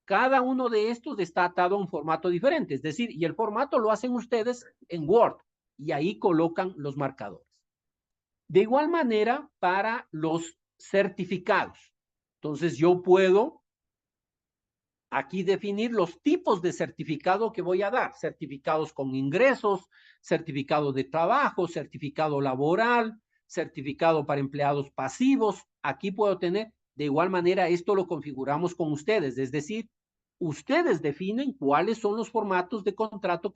Cada uno de estos está atado a un formato diferente. Es decir, y el formato lo hacen ustedes en Word y ahí colocan los marcadores. De igual manera, para los certificados. Entonces, yo puedo aquí definir los tipos de certificado que voy a dar. Certificados con ingresos, certificado de trabajo, certificado laboral, certificado para empleados pasivos. Aquí puedo tener, de igual manera, esto lo configuramos con ustedes. Es decir, ustedes definen cuáles son los formatos de contrato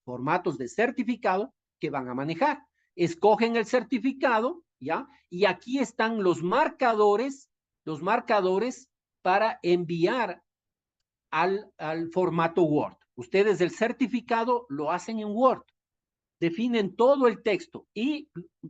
formatos de certificado que van a manejar. escogen el certificado, ¿ya? Y aquí están los marcadores para enviar al formato Word. Ustedes el certificado lo hacen en Word, definen todo el texto y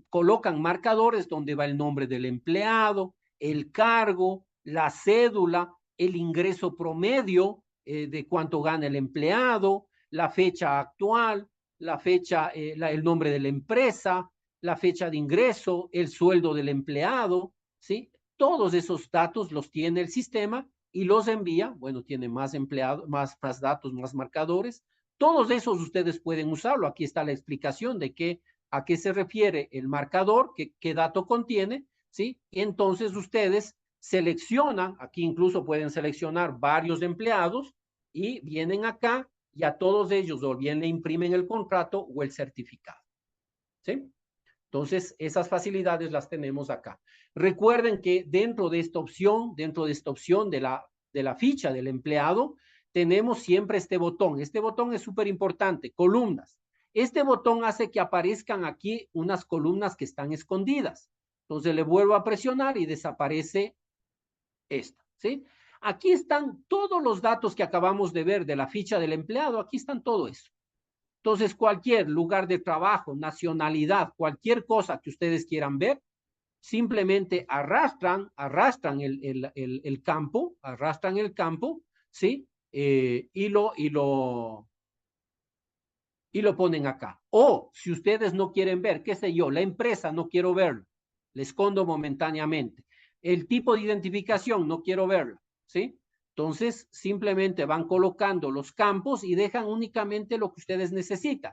colocan marcadores donde va el nombre del empleado, el cargo, la cédula, el ingreso promedio de cuánto gana el empleado, la fecha actual, la fecha, el nombre de la empresa, la fecha de ingreso, el sueldo del empleado, ¿sí? Todos esos datos los tiene el sistema y los envía, bueno, tiene más empleados, más datos, más marcadores. Todos esos ustedes pueden usarlo. Aquí está la explicación de a qué se refiere el marcador, qué dato contiene, ¿sí? Y entonces ustedes seleccionan, aquí incluso pueden seleccionar varios empleados y vienen acá y a todos ellos o bien le imprimen el contrato o el certificado, ¿sí? Entonces, esas facilidades las tenemos acá. Recuerden que dentro de esta opción de la ficha del empleado, tenemos siempre este botón. Este botón es súper importante, columnas. Este botón hace que aparezcan aquí unas columnas que están escondidas. Entonces, le vuelvo a presionar y desaparece esta, ¿sí? Aquí están todos los datos que acabamos de ver de la ficha del empleado. Aquí están todo eso. Entonces, cualquier lugar de trabajo, nacionalidad, cualquier cosa que ustedes quieran ver, simplemente arrastran el campo, ¿sí? Y lo ponen acá. O si ustedes no quieren ver, qué sé yo, la empresa no quiero verlo, le escondo momentáneamente. El tipo de identificación no quiero verlo, ¿sí? Entonces, simplemente van colocando los campos y dejan únicamente lo que ustedes necesitan.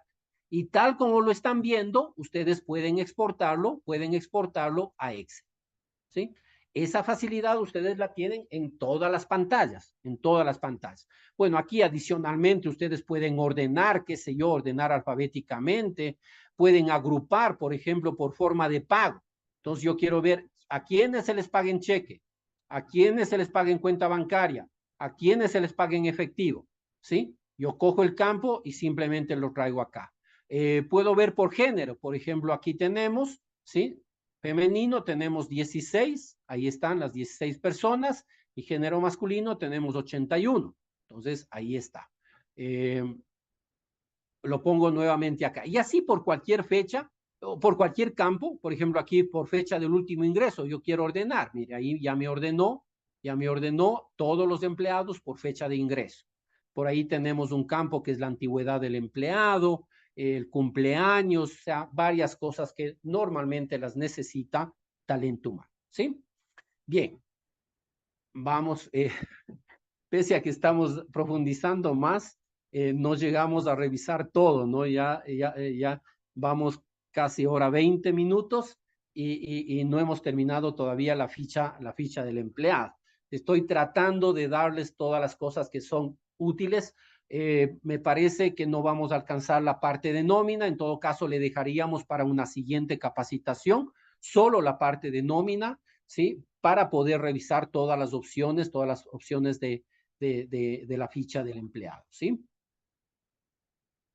Y tal como lo están viendo, ustedes pueden exportarlo a Excel, ¿sí? Esa facilidad ustedes la tienen en todas las pantallas, en todas las pantallas. Bueno, aquí adicionalmente ustedes pueden ordenar, qué sé yo, ordenar alfabéticamente, pueden agrupar, por ejemplo, por forma de pago. Entonces yo quiero ver a quiénes se les paga en cheque, a quiénes se les paga en cuenta bancaria, a quiénes se les paga en efectivo, ¿sí? Yo cojo el campo y simplemente lo traigo acá. Puedo ver por género, por ejemplo, aquí tenemos, ¿sí? Femenino tenemos 16, ahí están las 16 personas, y género masculino tenemos 81. Entonces, ahí está. Lo pongo nuevamente acá. Y así por cualquier fecha, o por cualquier campo, por ejemplo, aquí por fecha del último ingreso, yo quiero ordenar. Mire, ahí ya me ordenó todos los empleados por fecha de ingreso. Por ahí tenemos un campo que es la antigüedad del empleado, el cumpleaños, o sea, varias cosas que normalmente las necesita talento humano, ¿sí? Bien, vamos, pese a que estamos profundizando más, no llegamos a revisar todo, ¿no? Ya vamos casi hora 20 minutos y no hemos terminado todavía la ficha del empleado. Estoy tratando de darles todas las cosas que son útiles. Me parece que no vamos a alcanzar la parte de nómina, en todo caso le dejaríamos para una siguiente capacitación, solo la parte de nómina, ¿sí? Para poder revisar todas las opciones de la ficha del empleado, ¿sí?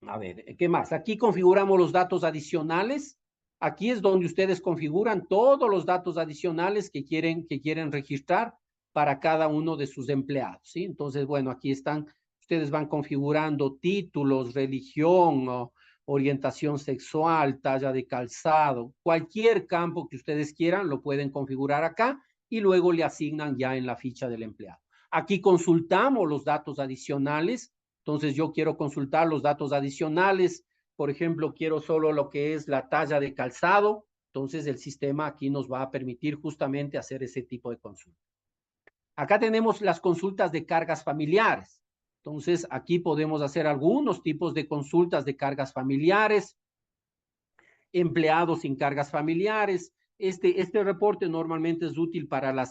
A ver, ¿qué más? Aquí configuramos los datos adicionales. Aquí es donde ustedes configuran todos los datos adicionales que quieren registrar para cada uno de sus empleados, ¿sí? Entonces, bueno, aquí están, ustedes van configurando títulos, religión, orientación sexual, talla de calzado, cualquier campo que ustedes quieran, lo pueden configurar acá y luego le asignan ya en la ficha del empleado. Aquí consultamos los datos adicionales. Entonces yo quiero consultar los datos adicionales, por ejemplo, quiero solo lo que es la talla de calzado, entonces el sistema aquí nos va a permitir justamente hacer ese tipo de consulta. Acá tenemos las consultas de cargas familiares. Entonces aquí podemos hacer algunos tipos de consultas de cargas familiares, empleados sin cargas familiares. Este reporte normalmente es útil para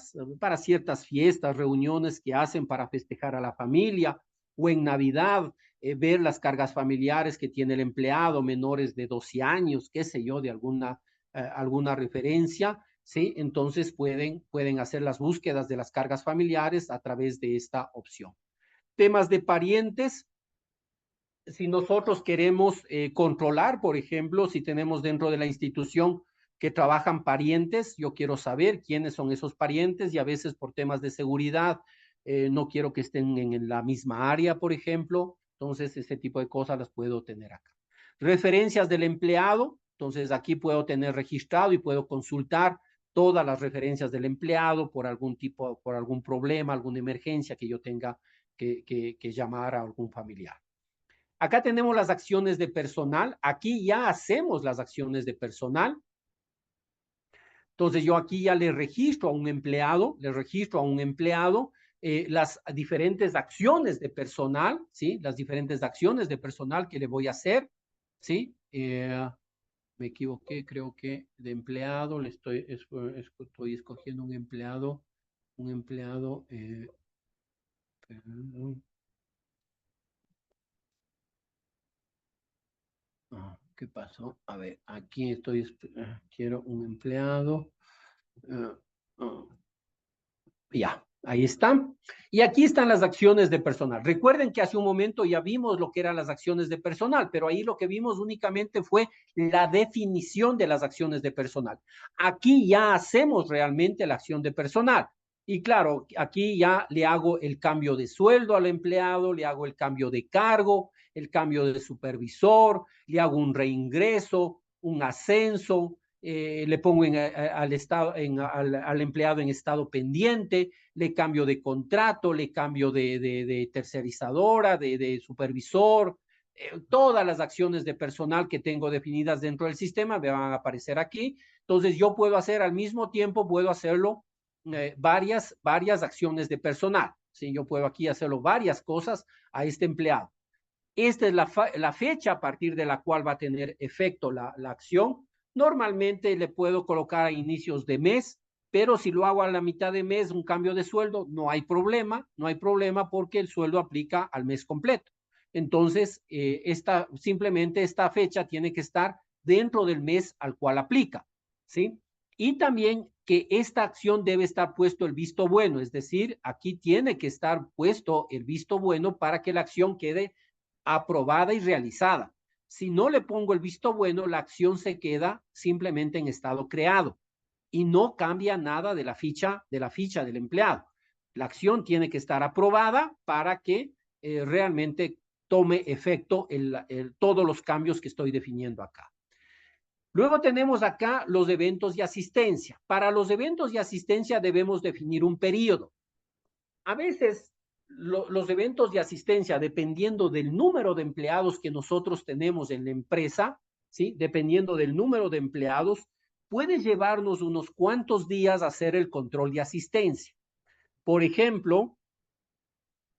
ciertas fiestas, reuniones que hacen para festejar a la familia o en Navidad, ver las cargas familiares que tiene el empleado, menores de 12 años, qué sé yo, de alguna referencia, ¿sí? Entonces pueden hacer las búsquedas de las cargas familiares a través de esta opción. Temas de parientes, si nosotros queremos controlar, por ejemplo, si tenemos dentro de la institución que trabajan parientes, yo quiero saber quiénes son esos parientes y a veces por temas de seguridad no quiero que estén en la misma área, por ejemplo. Entonces, ese tipo de cosas las puedo tener acá. Referencias del empleado. Entonces, aquí puedo tener registrado y puedo consultar todas las referencias del empleado por algún tipo, por algún problema, alguna emergencia que yo tenga que llamar a algún familiar. Acá tenemos las acciones de personal. Aquí ya hacemos las acciones de personal. Entonces yo aquí ya le registro a un empleado, las diferentes acciones de personal, ¿sí? Las diferentes acciones de personal que le voy a hacer, ¿sí? Me equivoqué, creo que de empleado, estoy escogiendo un empleado, ¿qué pasó? A ver, aquí quiero un empleado. Uh, uh, ya, ahí están. Y aquí están las acciones de personal. Recuerden que hace un momento ya vimos lo que eran las acciones de personal, pero ahí lo que vimos únicamente fue la definición de las acciones de personal. Aquí ya hacemos realmente la acción de personal. Y claro, aquí ya le hago el cambio de sueldo al empleado, le hago el cambio de cargo, el cambio de supervisor, le hago un reingreso, un ascenso, le pongo al empleado en estado pendiente, le cambio de contrato, le cambio de tercerizadora, de supervisor, todas las acciones de personal que tengo definidas dentro del sistema me van a aparecer aquí. Entonces yo puedo hacer al mismo tiempo, puedo hacerlo varias acciones de personal. ¿Sí? Yo puedo aquí hacerlo varias cosas a este empleado. Esta es la fecha a partir de la cual va a tener efecto la acción. Normalmente le puedo colocar a inicios de mes, pero si lo hago a la mitad de mes, un cambio de sueldo, no hay problema porque el sueldo aplica al mes completo. Entonces, simplemente esta fecha tiene que estar dentro del mes al cual aplica, ¿sí? Y también que esta acción debe estar puesto el visto bueno, es decir, aquí tiene que estar puesto el visto bueno para que la acción quede aprobada y realizada. Si no le pongo el visto bueno, la acción se queda simplemente en estado creado y no cambia nada de la ficha del empleado. La acción tiene que estar aprobada para que realmente tome efecto todos los cambios que estoy definiendo acá. Luego tenemos acá los eventos de asistencia. Para los eventos de asistencia debemos definir un periodo. A veces los eventos de asistencia, dependiendo del número de empleados que nosotros tenemos en la empresa, ¿sí? Dependiendo del número de empleados, puede llevarnos unos cuantos días a hacer el control de asistencia. Por ejemplo,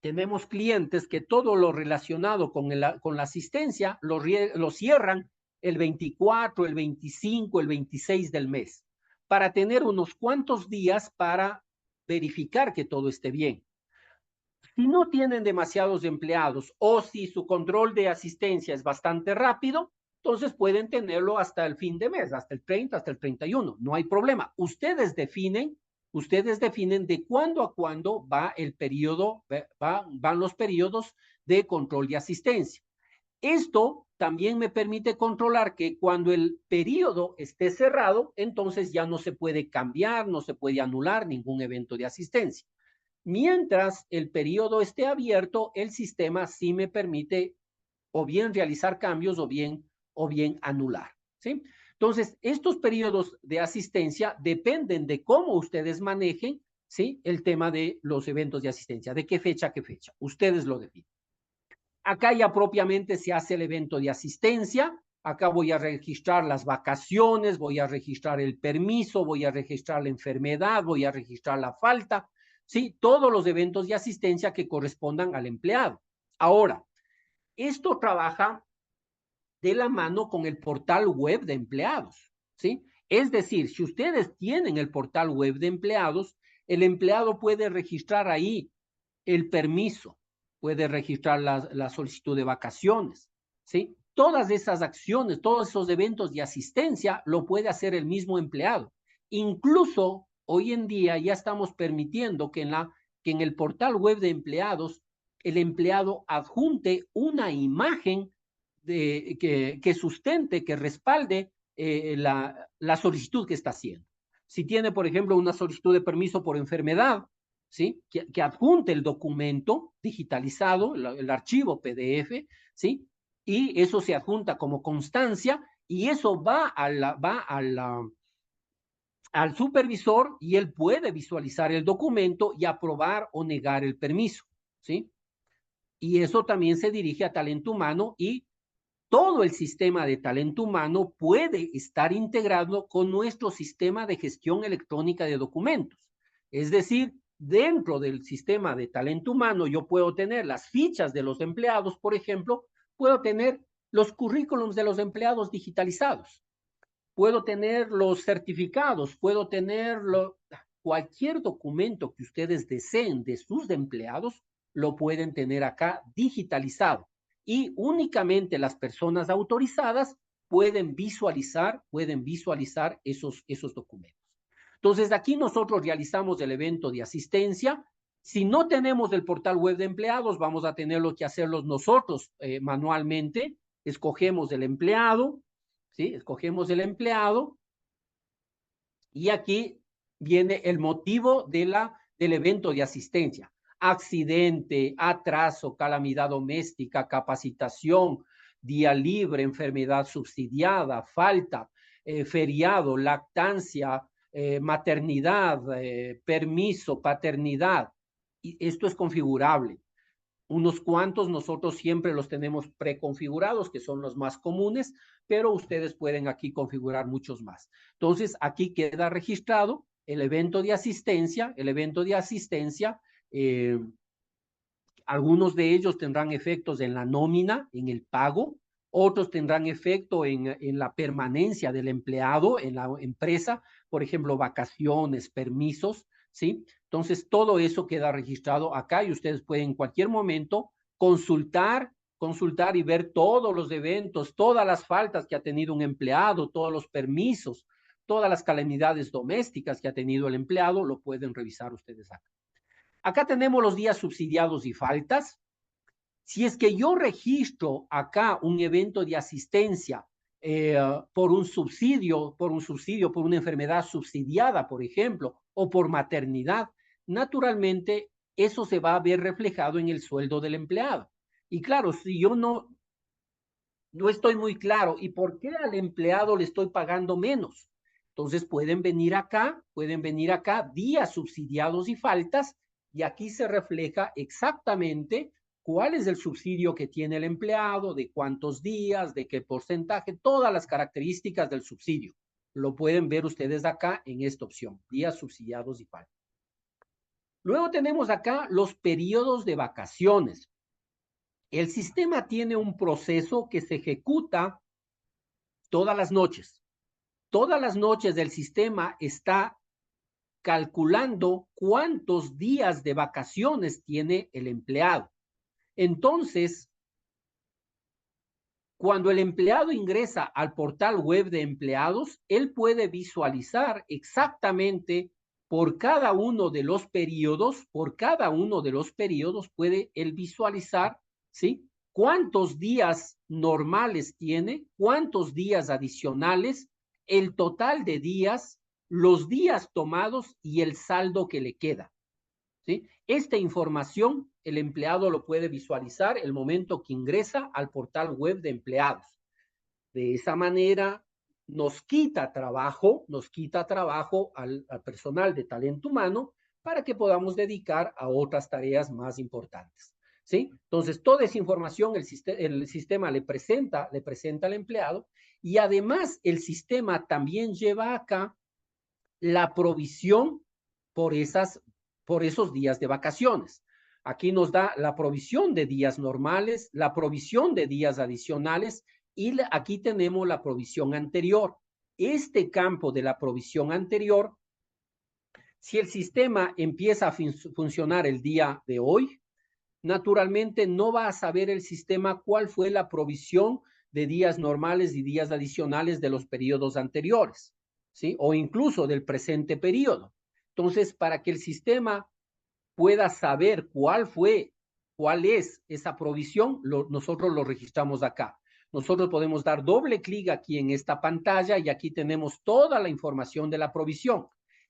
tenemos clientes que todo lo relacionado con la asistencia lo cierran el 24, el 25, el 26 del mes, para tener unos cuantos días para verificar que todo esté bien. Si no tienen demasiados empleados o si su control de asistencia es bastante rápido, entonces pueden tenerlo hasta el fin de mes, hasta el 30, hasta el 31. No hay problema. Ustedes definen de cuándo a cuándo va el periodo, van los periodos de control de asistencia. Esto también me permite controlar que cuando el periodo esté cerrado, entonces ya no se puede cambiar, no se puede anular ningún evento de asistencia. Mientras el periodo esté abierto, el sistema sí me permite o bien realizar cambios o bien anular. ¿Sí? Entonces, estos periodos de asistencia dependen de cómo ustedes manejen, ¿sí? El tema de los eventos de asistencia, de qué fecha a qué fecha. Ustedes lo definen. Acá ya propiamente se hace el evento de asistencia. Acá voy a registrar las vacaciones, voy a registrar el permiso, voy a registrar la enfermedad, voy a registrar la falta, ¿sí? Todos los eventos de asistencia que correspondan al empleado. Ahora, esto trabaja de la mano con el portal web de empleados, ¿sí? Es decir, si ustedes tienen el portal web de empleados, el empleado puede registrar ahí el permiso, puede registrar la solicitud de vacaciones, ¿sí? Todas esas acciones, todos esos eventos de asistencia lo puede hacer el mismo empleado. Incluso hoy en día ya estamos permitiendo que en el portal web de empleados el empleado adjunte una imagen que sustente, que respalde la solicitud que está haciendo. Si tiene, por ejemplo, una solicitud de permiso por enfermedad, ¿sí? Que adjunte el documento digitalizado, el archivo PDF, ¿sí? Y eso se adjunta como constancia y eso va al supervisor y él puede visualizar el documento y aprobar o negar el permiso, ¿sí? Y eso también se dirige a talento humano y todo el sistema de talento humano puede estar integrado con nuestro sistema de gestión electrónica de documentos. Es decir, dentro del sistema de talento humano yo puedo tener las fichas de los empleados, por ejemplo, puedo tener los currículums de los empleados digitalizados, puedo tener los certificados, puedo tener cualquier documento que ustedes deseen de sus empleados, lo pueden tener acá digitalizado. Y únicamente las personas autorizadas pueden visualizar esos documentos. Entonces, aquí nosotros realizamos el evento de asistencia. Si no tenemos el portal web de empleados, vamos a tenerlo que hacerlo nosotros manualmente. Escogemos el empleado, ¿sí? Escogemos el empleado y aquí viene el motivo del evento de asistencia. Accidente, atraso, calamidad doméstica, capacitación, día libre, enfermedad subsidiada, falta, feriado, lactancia, maternidad, permiso, paternidad. Y esto es configurable. Unos cuantos nosotros siempre los tenemos preconfigurados, que son los más comunes, pero ustedes pueden aquí configurar muchos más. Entonces, aquí queda registrado el evento de asistencia, algunos de ellos tendrán efectos en la nómina, en el pago, otros tendrán efecto en la permanencia del empleado en la empresa, por ejemplo, vacaciones, permisos, ¿sí? Entonces, todo eso queda registrado acá y ustedes pueden en cualquier momento consultar y ver todos los eventos, todas las faltas que ha tenido un empleado, todos los permisos, todas las calamidades domésticas que ha tenido el empleado, lo pueden revisar ustedes acá. Acá tenemos los días subsidiados y faltas. Si es que yo registro acá un evento de asistencia por un subsidio, por una enfermedad subsidiada, por ejemplo, o por maternidad, naturalmente eso se va a ver reflejado en el sueldo del empleado. Y claro, si yo no estoy muy claro, ¿y por qué al empleado le estoy pagando menos? Entonces pueden venir acá días subsidiados y faltas, y aquí se refleja exactamente cuál es el subsidio que tiene el empleado, de cuántos días, de qué porcentaje, todas las características del subsidio. Lo pueden ver ustedes acá en esta opción, días subsidiados y faltas. Luego tenemos acá los periodos de vacaciones. El sistema tiene un proceso que se ejecuta todas las noches. Todas las noches del sistema está calculando cuántos días de vacaciones tiene el empleado. Entonces, cuando el empleado ingresa al portal web de empleados, él puede visualizar exactamente por cada uno de los periodos, puede él visualizar, ¿sí? Cuántos días normales tiene, cuántos días adicionales, el total de días, los días tomados y el saldo que le queda, ¿sí? Esta información el empleado lo puede visualizar el momento que ingresa al portal web de empleados. De esa manera nos quita trabajo al personal de talento humano para que podamos dedicar a otras tareas más importantes, ¿sí? Entonces, toda esa información el sistema le presenta al empleado y además el sistema también lleva acá la provisión por esos días de vacaciones. Aquí nos da la provisión de días normales, la provisión de días adicionales y aquí tenemos la provisión anterior. Este campo de la provisión anterior, si el sistema empieza a funcionar el día de hoy, naturalmente no va a saber el sistema cuál fue la provisión de días normales y días adicionales de los periodos anteriores, ¿sí? O incluso del presente periodo. Entonces, para que el sistema pueda saber cuál es esa provisión, nosotros lo registramos acá. Nosotros podemos dar doble clic aquí en esta pantalla y aquí tenemos toda la información de la provisión.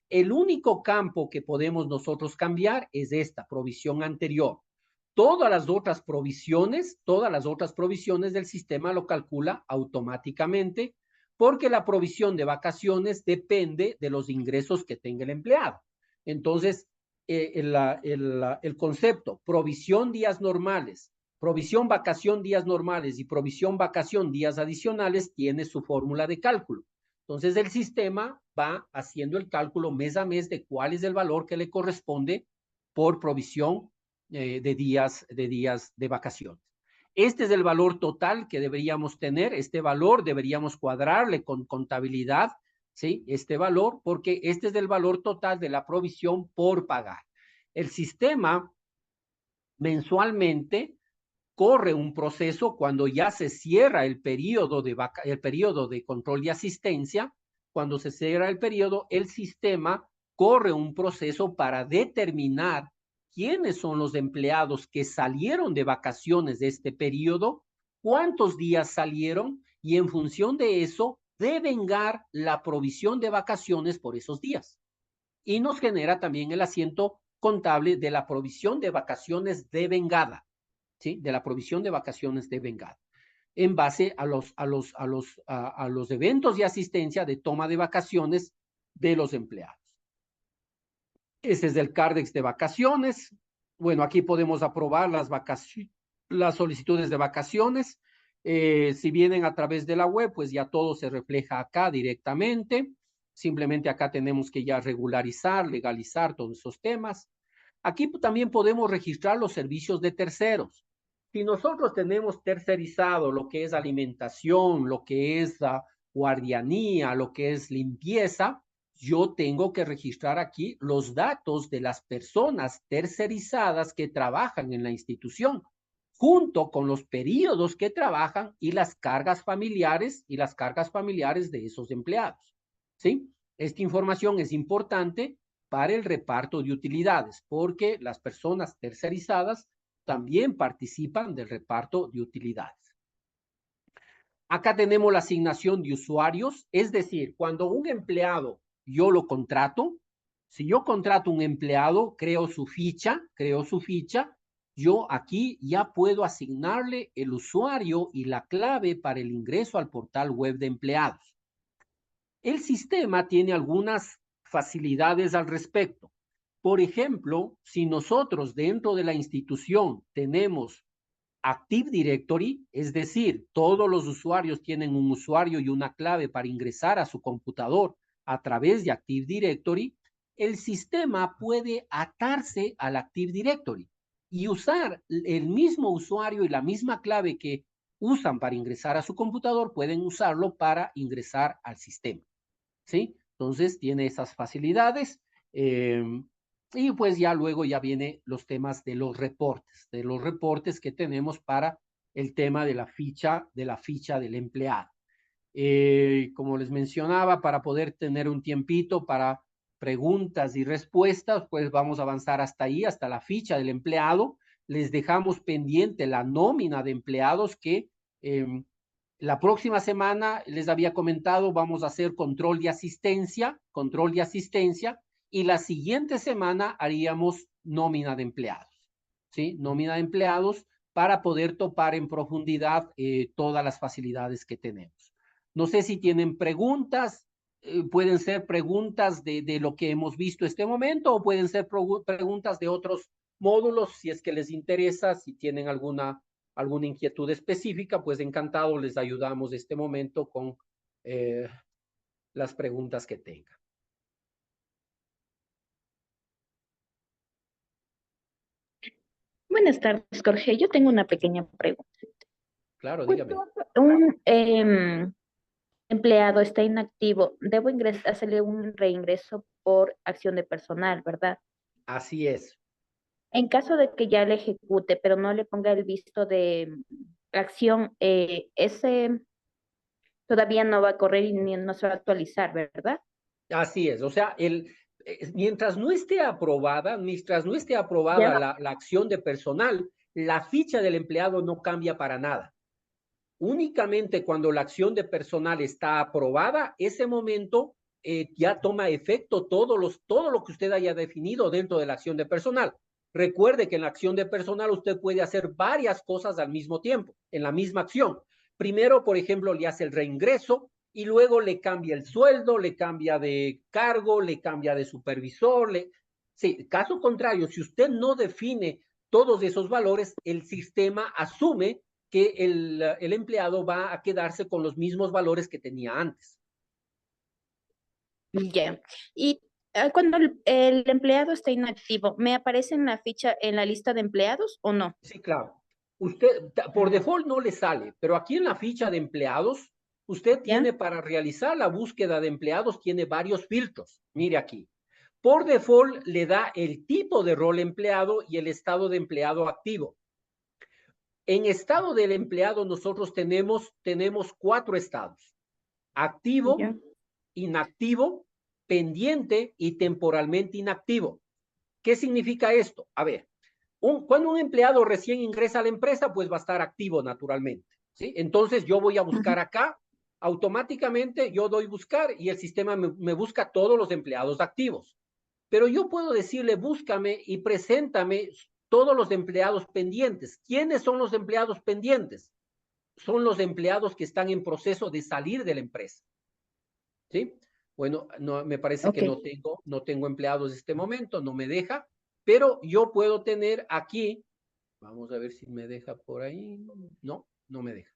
El único campo que podemos nosotros cambiar es esta provisión anterior. Todas las otras provisiones del sistema lo calcula automáticamente porque la provisión de vacaciones depende de los ingresos que tenga el empleado. Entonces, el concepto provisión días normales, provisión vacación días normales y provisión vacación días adicionales tiene su fórmula de cálculo. Entonces, el sistema va haciendo el cálculo mes a mes de cuál es el valor que le corresponde por provisión de días de vacaciones. Este es el valor total que deberíamos tener. Este valor deberíamos cuadrarle con contabilidad, ¿sí? Este valor, porque este es el valor total de la provisión por pagar. El sistema mensualmente corre un proceso cuando ya se cierra el periodo de control y asistencia. Cuando se cierra el periodo, el sistema corre un proceso para determinar quiénes son los empleados que salieron de vacaciones de este periodo, cuántos días salieron y en función de eso, devengar la provisión de vacaciones por esos días. Y nos genera también el asiento contable de la provisión de vacaciones devengada, ¿sí? De la provisión de vacaciones devengada, en base a los eventos de asistencia de toma de vacaciones de los empleados. Ese es el Cardex de vacaciones. Bueno, aquí podemos aprobar las solicitudes de vacaciones. Si vienen a través de la web, pues ya todo se refleja acá directamente. Simplemente acá tenemos que ya regularizar, legalizar todos esos temas. Aquí también podemos registrar los servicios de terceros. Si nosotros tenemos tercerizado lo que es alimentación, lo que es guardianía, lo que es limpieza, yo tengo que registrar aquí los datos de las personas tercerizadas que trabajan en la institución, junto con los periodos que trabajan y las cargas familiares de esos empleados. ¿Sí? Esta información es importante para el reparto de utilidades, porque las personas tercerizadas también participan del reparto de utilidades. Acá tenemos la asignación de usuarios, es decir, cuando un empleado yo lo contrato, si yo contrato un empleado, creo su ficha, yo aquí ya puedo asignarle el usuario y la clave para el ingreso al portal web de empleados. El sistema tiene algunas facilidades al respecto. Por ejemplo, si nosotros dentro de la institución tenemos Active Directory, es decir, todos los usuarios tienen un usuario y una clave para ingresar a su computador a través de Active Directory, el sistema puede atarse al Active Directory y usar el mismo usuario y la misma clave que usan para ingresar a su computador, pueden usarlo para ingresar al sistema. ¿Sí? Entonces tiene esas facilidades. Y pues ya luego ya vienen los temas de los reportes que tenemos para el tema de la ficha del empleado. Como les mencionaba, para poder tener un tiempito para preguntas y respuestas, pues vamos a avanzar hasta ahí, hasta la ficha del empleado. Les dejamos pendiente la nómina de empleados que la próxima semana, les había comentado, vamos a hacer control de asistencia, y la siguiente semana haríamos nómina de empleados, ¿sí? Nómina de empleados para poder topar en profundidad todas las facilidades que tenemos. No sé si tienen preguntas, pueden ser preguntas de lo que hemos visto este momento o pueden ser preguntas de otros módulos, si es que les interesa, si tienen alguna inquietud específica, pues encantado les ayudamos este momento con las preguntas que tengan. Buenas tardes, Jorge. Yo tengo una pequeña pregunta. Claro, dígame. Cuando un empleado está inactivo, debo hacerle un reingreso por acción de personal, ¿verdad? Así es. En caso de que ya le ejecute, pero no le ponga el visto de acción, ese todavía no va a correr y no se va a actualizar, ¿verdad? Así es. O sea, mientras no esté aprobada Ya. la acción de personal, la ficha del empleado no cambia para nada. Únicamente cuando la acción de personal está aprobada, ese momento ya toma efecto todo lo que usted haya definido dentro de la acción de personal. Recuerde que en la acción de personal usted puede hacer varias cosas al mismo tiempo, en la misma acción. Primero, por ejemplo, le hace el reingreso y luego le cambia el sueldo, le cambia de cargo, le cambia de supervisor. Sí, caso contrario, si usted no define todos esos valores, el sistema asume que el empleado va a quedarse con los mismos valores que tenía antes. Ya. Y cuando el empleado está inactivo, ¿me aparece en la ficha, en la lista de empleados o no? Sí, claro. Usted, por Mm. default no le sale, pero aquí en la ficha de empleados, usted ¿Ya? tiene para realizar la búsqueda de empleados, tiene varios filtros. Mire aquí. Por default le da el tipo de rol empleado y el estado de empleado activo. En estado del empleado nosotros tenemos 4 estados: activo, Ya. inactivo, pendiente y temporalmente inactivo. ¿Qué significa esto? A ver, cuando un empleado recién ingresa a la empresa, pues va a estar activo naturalmente, ¿sí? Entonces yo voy a buscar acá, automáticamente yo doy buscar y el sistema me busca todos los empleados activos. Pero yo puedo decirle, búscame y preséntame todos los empleados pendientes. ¿Quiénes son los empleados pendientes? Son los empleados que están en proceso de salir de la empresa, ¿sí? Bueno, no, me parece que Ok. no tengo empleados en este momento, no me deja, pero yo puedo tener aquí, vamos a ver si me deja por ahí, no me deja.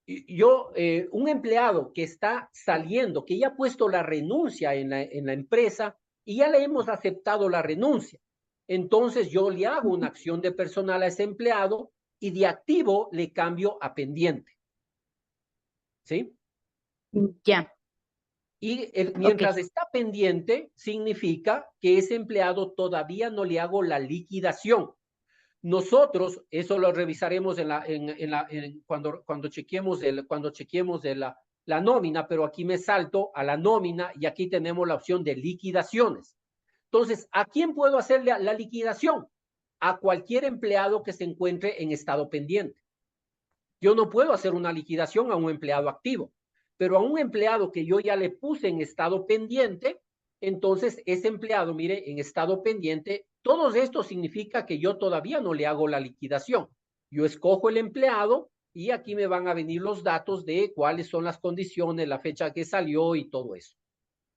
Yo, un empleado que está saliendo, que ya ha puesto la renuncia en la empresa y ya le hemos aceptado la renuncia, entonces yo le hago una acción de personal a ese empleado y de activo le cambio a pendiente, ¿sí? Ya. Y Ok. mientras está pendiente, significa que ese empleado todavía no le hago la liquidación. Nosotros, eso lo revisaremos cuando chequeemos la nómina, pero aquí me salto a la nómina y aquí tenemos la opción de liquidaciones. Entonces, ¿a quién puedo hacer la liquidación? A cualquier empleado que se encuentre en estado pendiente. Yo no puedo hacer una liquidación a un empleado activo, pero a un empleado que yo ya le puse en estado pendiente, entonces ese empleado, mire, en estado pendiente, todo esto significa que yo todavía no le hago la liquidación. Yo escojo el empleado y aquí me van a venir los datos de cuáles son las condiciones, la fecha que salió y todo eso,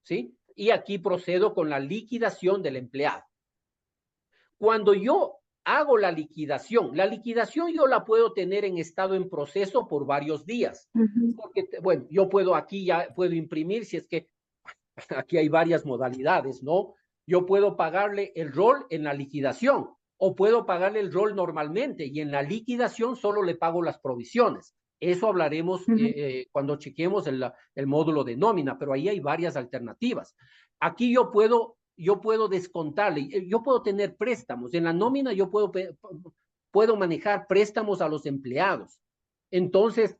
¿sí? Y aquí procedo con la liquidación del empleado. Cuando yo hago la liquidación yo la puedo tener en estado en proceso por varios días. Ujú. Porque, bueno, yo puedo aquí ya puedo imprimir, si es que aquí hay varias modalidades, ¿no? Yo puedo pagarle el rol en la liquidación o puedo pagarle el rol normalmente y en la liquidación solo le pago las provisiones. Eso hablaremos Ujú. cuando chequemos el módulo de nómina, pero ahí hay varias alternativas. Aquí yo puedo descontarle, yo puedo tener préstamos. En la nómina yo puedo manejar préstamos a los empleados. Entonces,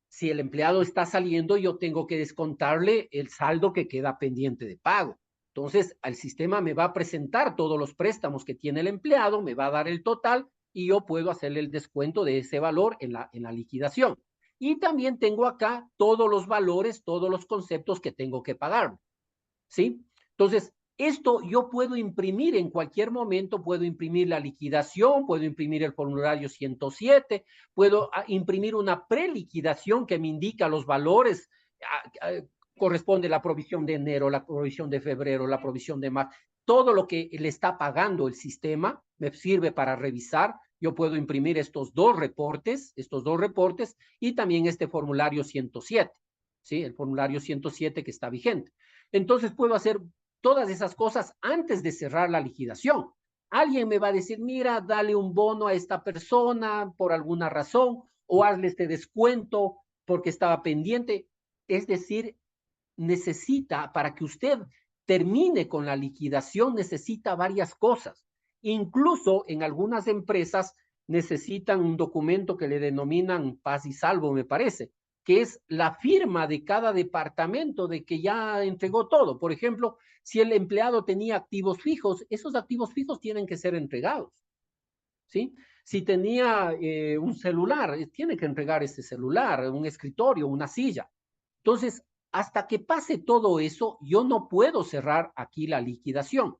si el empleado está saliendo, yo tengo que descontarle el saldo que queda pendiente de pago. Entonces, el sistema me va a presentar todos los préstamos que tiene el empleado, me va a dar el total y yo puedo hacerle el descuento de ese valor en la liquidación. Y también tengo acá todos los valores, todos los conceptos que tengo que pagar, ¿sí? Entonces, esto yo puedo imprimir en cualquier momento, puedo imprimir la liquidación, puedo imprimir el formulario 107, puedo imprimir una preliquidación que me indica los valores, corresponde la provisión de enero, la provisión de febrero, la provisión de marzo, todo lo que le está pagando el sistema me sirve para revisar. Yo puedo imprimir estos dos reportes y también este formulario 107, ¿sí? El formulario 107 que está vigente. Entonces puedo hacer todas esas cosas antes de cerrar la liquidación. Alguien me va a decir, mira, dale un bono a esta persona por alguna razón o hazle este descuento porque estaba pendiente. Es decir, necesita, para que usted termine con la liquidación, necesita varias cosas. Incluso en algunas empresas necesitan un documento que le denominan paz y salvo, me parece, que es la firma de cada departamento de que ya entregó todo. Por ejemplo, si el empleado tenía activos fijos, esos activos fijos tienen que ser entregados, ¿sí? Si tenía un celular, tiene que entregar ese celular, un escritorio, una silla. Entonces, hasta que pase todo eso, yo no puedo cerrar aquí la liquidación.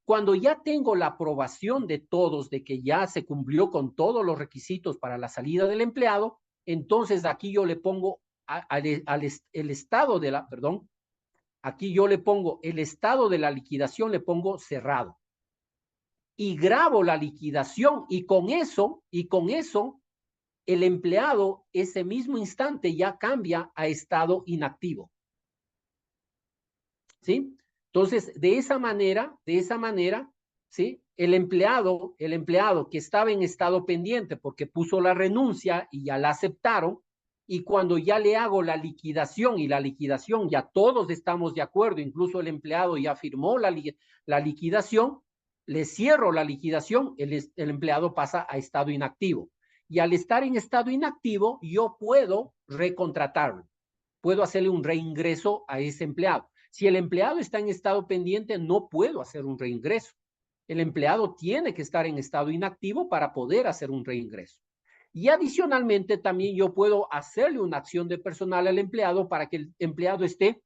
Cuando ya tengo la aprobación de todos de que ya se cumplió con todos los requisitos para la salida del empleado, entonces aquí yo le pongo el estado de la, perdón, aquí yo le pongo el estado de la liquidación, le pongo cerrado y grabo la liquidación y con eso el empleado ese mismo instante ya cambia a estado inactivo. ¿Sí? Entonces, de esa manera, ¿sí? El empleado que estaba en estado pendiente porque puso la renuncia y ya la aceptaron, y cuando ya le hago la liquidación y la liquidación ya todos estamos de acuerdo, incluso el empleado ya firmó la liquidación, le cierro la liquidación, el empleado pasa a estado inactivo. Y al estar en estado inactivo, yo puedo recontratarlo, puedo hacerle un reingreso a ese empleado. Si el empleado está en estado pendiente, no puedo hacer un reingreso. El empleado tiene que estar en estado inactivo para poder hacer un reingreso. Y adicionalmente también yo puedo hacerle una acción de personal al empleado para que el empleado esté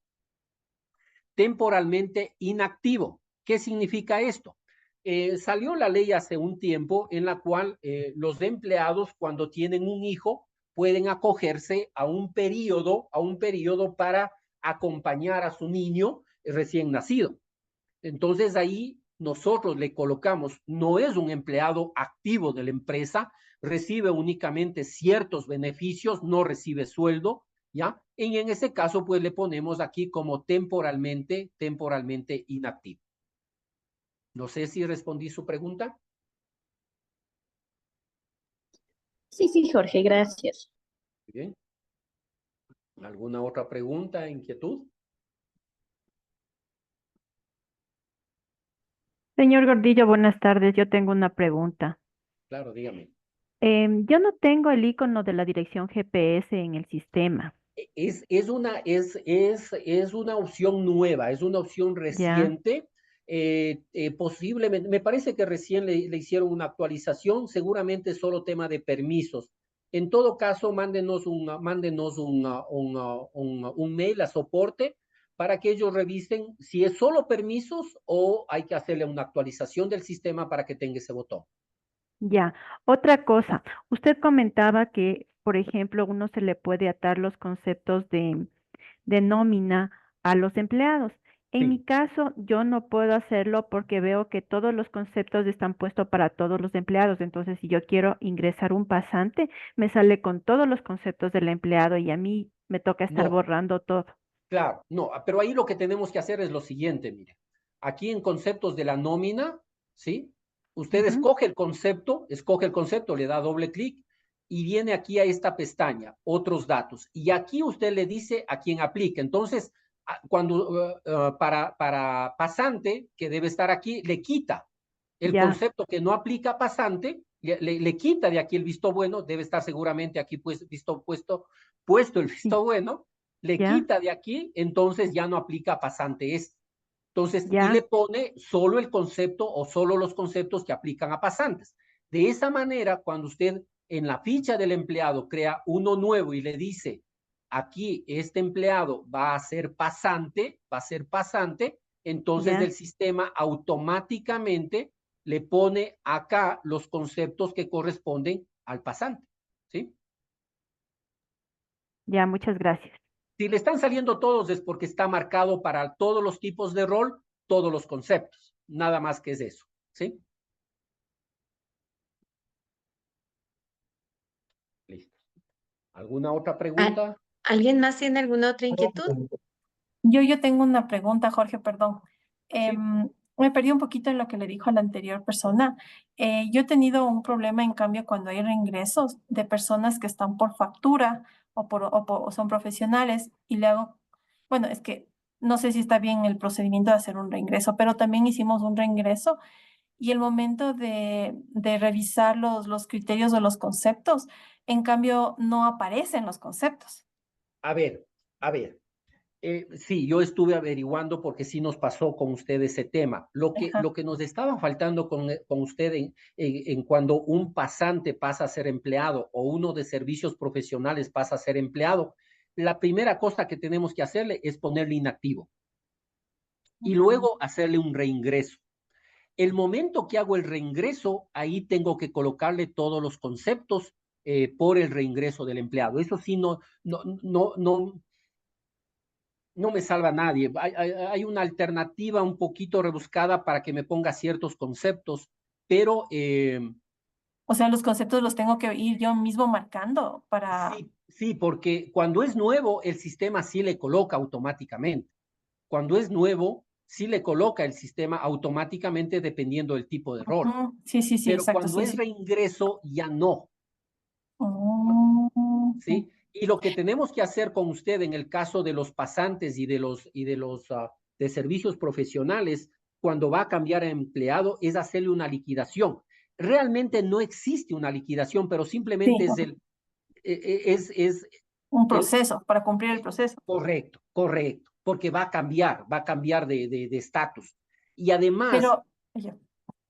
temporalmente inactivo. ¿Qué significa esto? Salió la ley hace un tiempo en la cual los empleados cuando tienen un hijo pueden acogerse a un periodo para acompañar a su niño recién nacido. Entonces ahí nosotros le colocamos, no es un empleado activo de la empresa, recibe únicamente ciertos beneficios, no recibe sueldo, ¿ya? Y en ese caso, pues le ponemos aquí como temporalmente inactivo. No sé si respondí su pregunta. Sí, sí, Jorge, gracias. Bien. ¿Alguna otra pregunta, inquietud? Señor Gordillo, buenas tardes. Yo tengo una pregunta. Claro, dígame. Yo no tengo el icono de la dirección GPS en el sistema. Es una opción nueva, es una opción Ya, reciente. Posiblemente, me parece que recién le hicieron una actualización, seguramente solo tema de permisos. En todo caso, mándenos un mail a soporte para que ellos revisen si es solo permisos o hay que hacerle una actualización del sistema para que tenga ese botón. ya. Otra cosa, usted comentaba que, por ejemplo, uno se le puede atar los conceptos de nómina a los empleados. En mi Sí. caso, yo no puedo hacerlo porque veo que todos los conceptos están puestos para todos los empleados. Entonces, si yo quiero ingresar un pasante, me sale con todos los conceptos del empleado y a mí me toca estar No, borrando todo. claro, no, pero ahí lo que tenemos que hacer es lo siguiente, mire. Aquí en conceptos de la nómina, ¿sí? Usted Ujú. escoge el concepto, le da doble clic y viene aquí a esta pestaña, otros datos. Y aquí usted le dice a quién aplica. Entonces, para pasante, que debe estar aquí, le quita el Ya, concepto que no aplica a pasante, le quita de aquí el visto bueno, debe estar seguramente aquí pues, puesto el sí, visto bueno, le ya, quita de aquí, entonces ya no aplica a pasante este. Entonces, y le ya, pone solo el concepto o solo los conceptos que aplican a pasantes. De esa manera, cuando usted en la ficha del empleado crea uno nuevo y le dice, aquí este empleado va a ser pasante, entonces ya, el sistema automáticamente le pone acá los conceptos que corresponden al pasante, ¿sí? ya, muchas gracias. Si le están saliendo todos es porque está marcado para todos los tipos de rol, todos los conceptos. Nada más que es eso, ¿sí? Listo. ¿Alguna otra ¿Al- pregunta? ¿Alguien más tiene alguna otra inquietud? Yo tengo una pregunta, Jorge, perdón. Sí. Me perdí un poquito en lo que le dijo a la anterior persona. Yo he tenido un problema, en cambio, cuando hay reingresos de personas que están por factura o son profesionales y le hago, bueno, es que no sé si está bien el procedimiento de hacer un reingreso, pero también hicimos un reingreso y el momento de revisar los criterios o los conceptos, en cambio, no aparecen los conceptos. A ver, a ver. Sí, yo estuve averiguando porque sí nos pasó con usted ese tema. Ajá. Lo que nos estaba faltando con usted en cuando un pasante pasa a ser empleado o uno de servicios profesionales pasa a ser empleado, la primera cosa que tenemos que hacerle es ponerle inactivo y Ujú. luego hacerle un reingreso. El momento que hago el reingreso, ahí tengo que colocarle todos los conceptos por el reingreso del empleado. Eso sí, no me salva a nadie. Hay una alternativa un poquito rebuscada para que me ponga ciertos conceptos, pero O sea, los conceptos los tengo que ir yo mismo marcando para... sí, sí, porque cuando es nuevo, el sistema sí le coloca automáticamente. Cuando es nuevo, sí le coloca el sistema automáticamente dependiendo del tipo de rol, Ujú. Sí, sí, sí, pero exacto, cuando sí, es sí. reingreso, ya no. Ujú. ¿Sí? Y lo que tenemos que hacer con usted en el caso de los pasantes de servicios profesionales, cuando va a cambiar a empleado, es hacerle una liquidación. Realmente no existe una liquidación, pero simplemente Sí, es un el proceso para cumplir el proceso. correcto, correcto, porque va a cambiar de estatus. Y además, Pero, oye,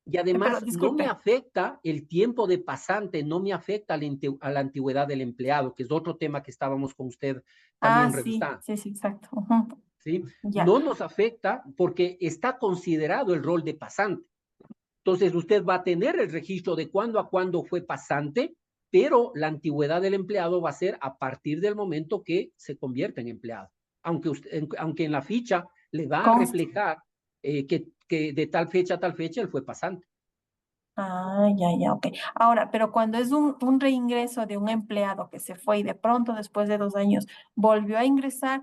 y pero además no me disculpe. afecta el tiempo de pasante, no me afecta a la antigüedad del empleado, que es otro tema que estábamos con usted Ah, también sí, revisando, sí, sí, exacto. Ujú. ¿sí? Ya. No nos afecta porque está considerado el rol de pasante. Entonces usted va a tener el registro de cuándo a cuándo fue pasante, pero la antigüedad del empleado va a ser a partir del momento que se convierte en empleado. Aunque en la ficha le va a Consta. reflejar que de tal fecha a tal fecha él fue pasante. Ah, ya, ya, ok. Ahora, pero cuando es un reingreso de un empleado que se fue y de pronto después de 2 años volvió a ingresar,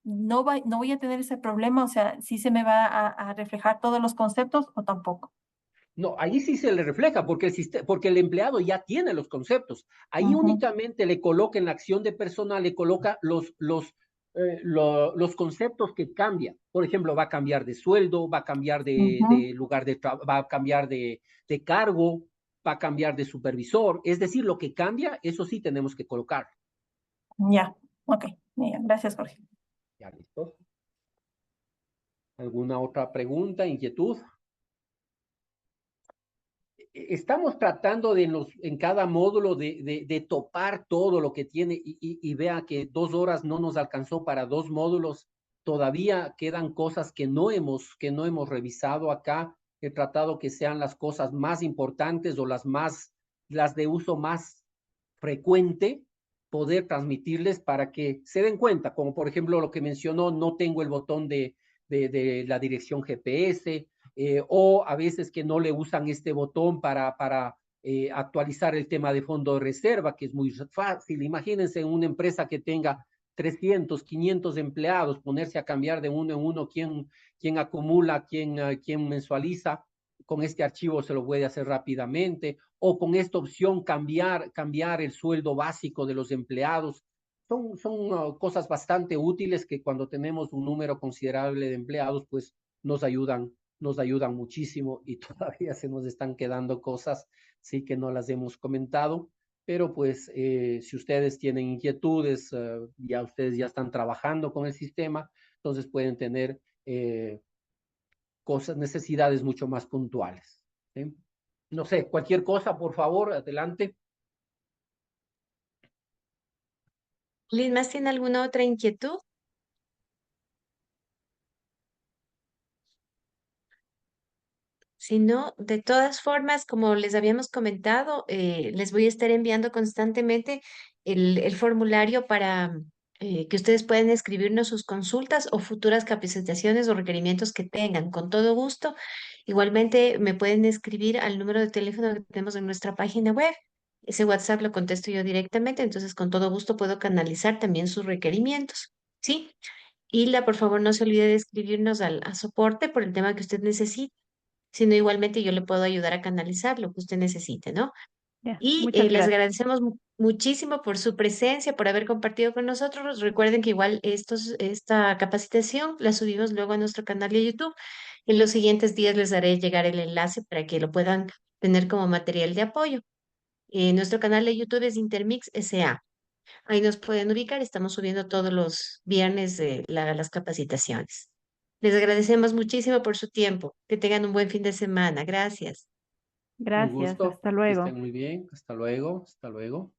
no voy a tener ese problema, o sea, ¿sí se me va a reflejar todos los conceptos o tampoco? No, ahí sí se le refleja porque el empleado ya tiene los conceptos. Ahí Ujú, únicamente le coloca en la acción de persona, le coloca los conceptos que cambia. Por ejemplo, va a cambiar de sueldo, va a cambiar ujú. de lugar de trabajo, va a cambiar de cargo, va a cambiar de supervisor. Es decir, lo que cambia, eso sí tenemos que colocar. Ya, ok. Ya, gracias, Jorge. ¿Ya listo? ¿Alguna otra pregunta, inquietud? Estamos tratando en cada módulo de topar todo lo que tiene y vea que 2 horas no nos alcanzó para 2 módulos. Todavía quedan cosas que no hemos revisado acá. He tratado que sean las cosas más importantes o las de uso más frecuente, poder transmitirles para que se den cuenta, como por ejemplo lo que mencionó, no tengo el botón de la dirección GPS, o a veces que no le usan este botón para actualizar el tema de fondo de reserva, que es muy fácil. Imagínense en una empresa que tenga 300, 500 empleados, ponerse a cambiar de uno en uno quién acumula, quién mensualiza. Con este archivo se lo puede hacer rápidamente, o con esta opción cambiar el sueldo básico de los empleados. Son cosas bastante útiles que cuando tenemos un número considerable de empleados, pues nos ayudan muchísimo y todavía se nos están quedando cosas, sí que no las hemos comentado, pero pues si ustedes tienen inquietudes, ya ustedes ya están trabajando con el sistema, entonces pueden tener necesidades mucho más puntuales. ¿Sí? No sé, cualquier cosa, por favor, adelante. ¿Liz más tiene alguna otra inquietud? Si no, de todas formas, como les habíamos comentado, les voy a estar enviando constantemente el formulario para que ustedes puedan escribirnos sus consultas o futuras capacitaciones o requerimientos que tengan. Con todo gusto. Igualmente, me pueden escribir al número de teléfono que tenemos en nuestra página web. Ese WhatsApp lo contesto yo directamente, entonces con todo gusto puedo canalizar también sus requerimientos. ¿Sí? Hilda, por favor, no se olvide de escribirnos a soporte por el tema que usted necesite, sino igualmente yo le puedo ayudar a canalizar lo que usted necesite, ¿no? Ya, Y muchas les gracias. agradecemos muchísimo por su presencia, por haber compartido con nosotros. Recuerden que igual esta capacitación la subimos luego a nuestro canal de YouTube. En los siguientes días les daré llegar el enlace para que lo puedan tener como material de apoyo. Nuestro canal de YouTube es Intermix SA. Ahí nos pueden ubicar, estamos subiendo todos los viernes las capacitaciones. Les agradecemos muchísimo por su tiempo. Que tengan un buen fin de semana. Gracias. Un Gracias, gusto, hasta que luego. estén muy bien. Hasta luego, hasta luego.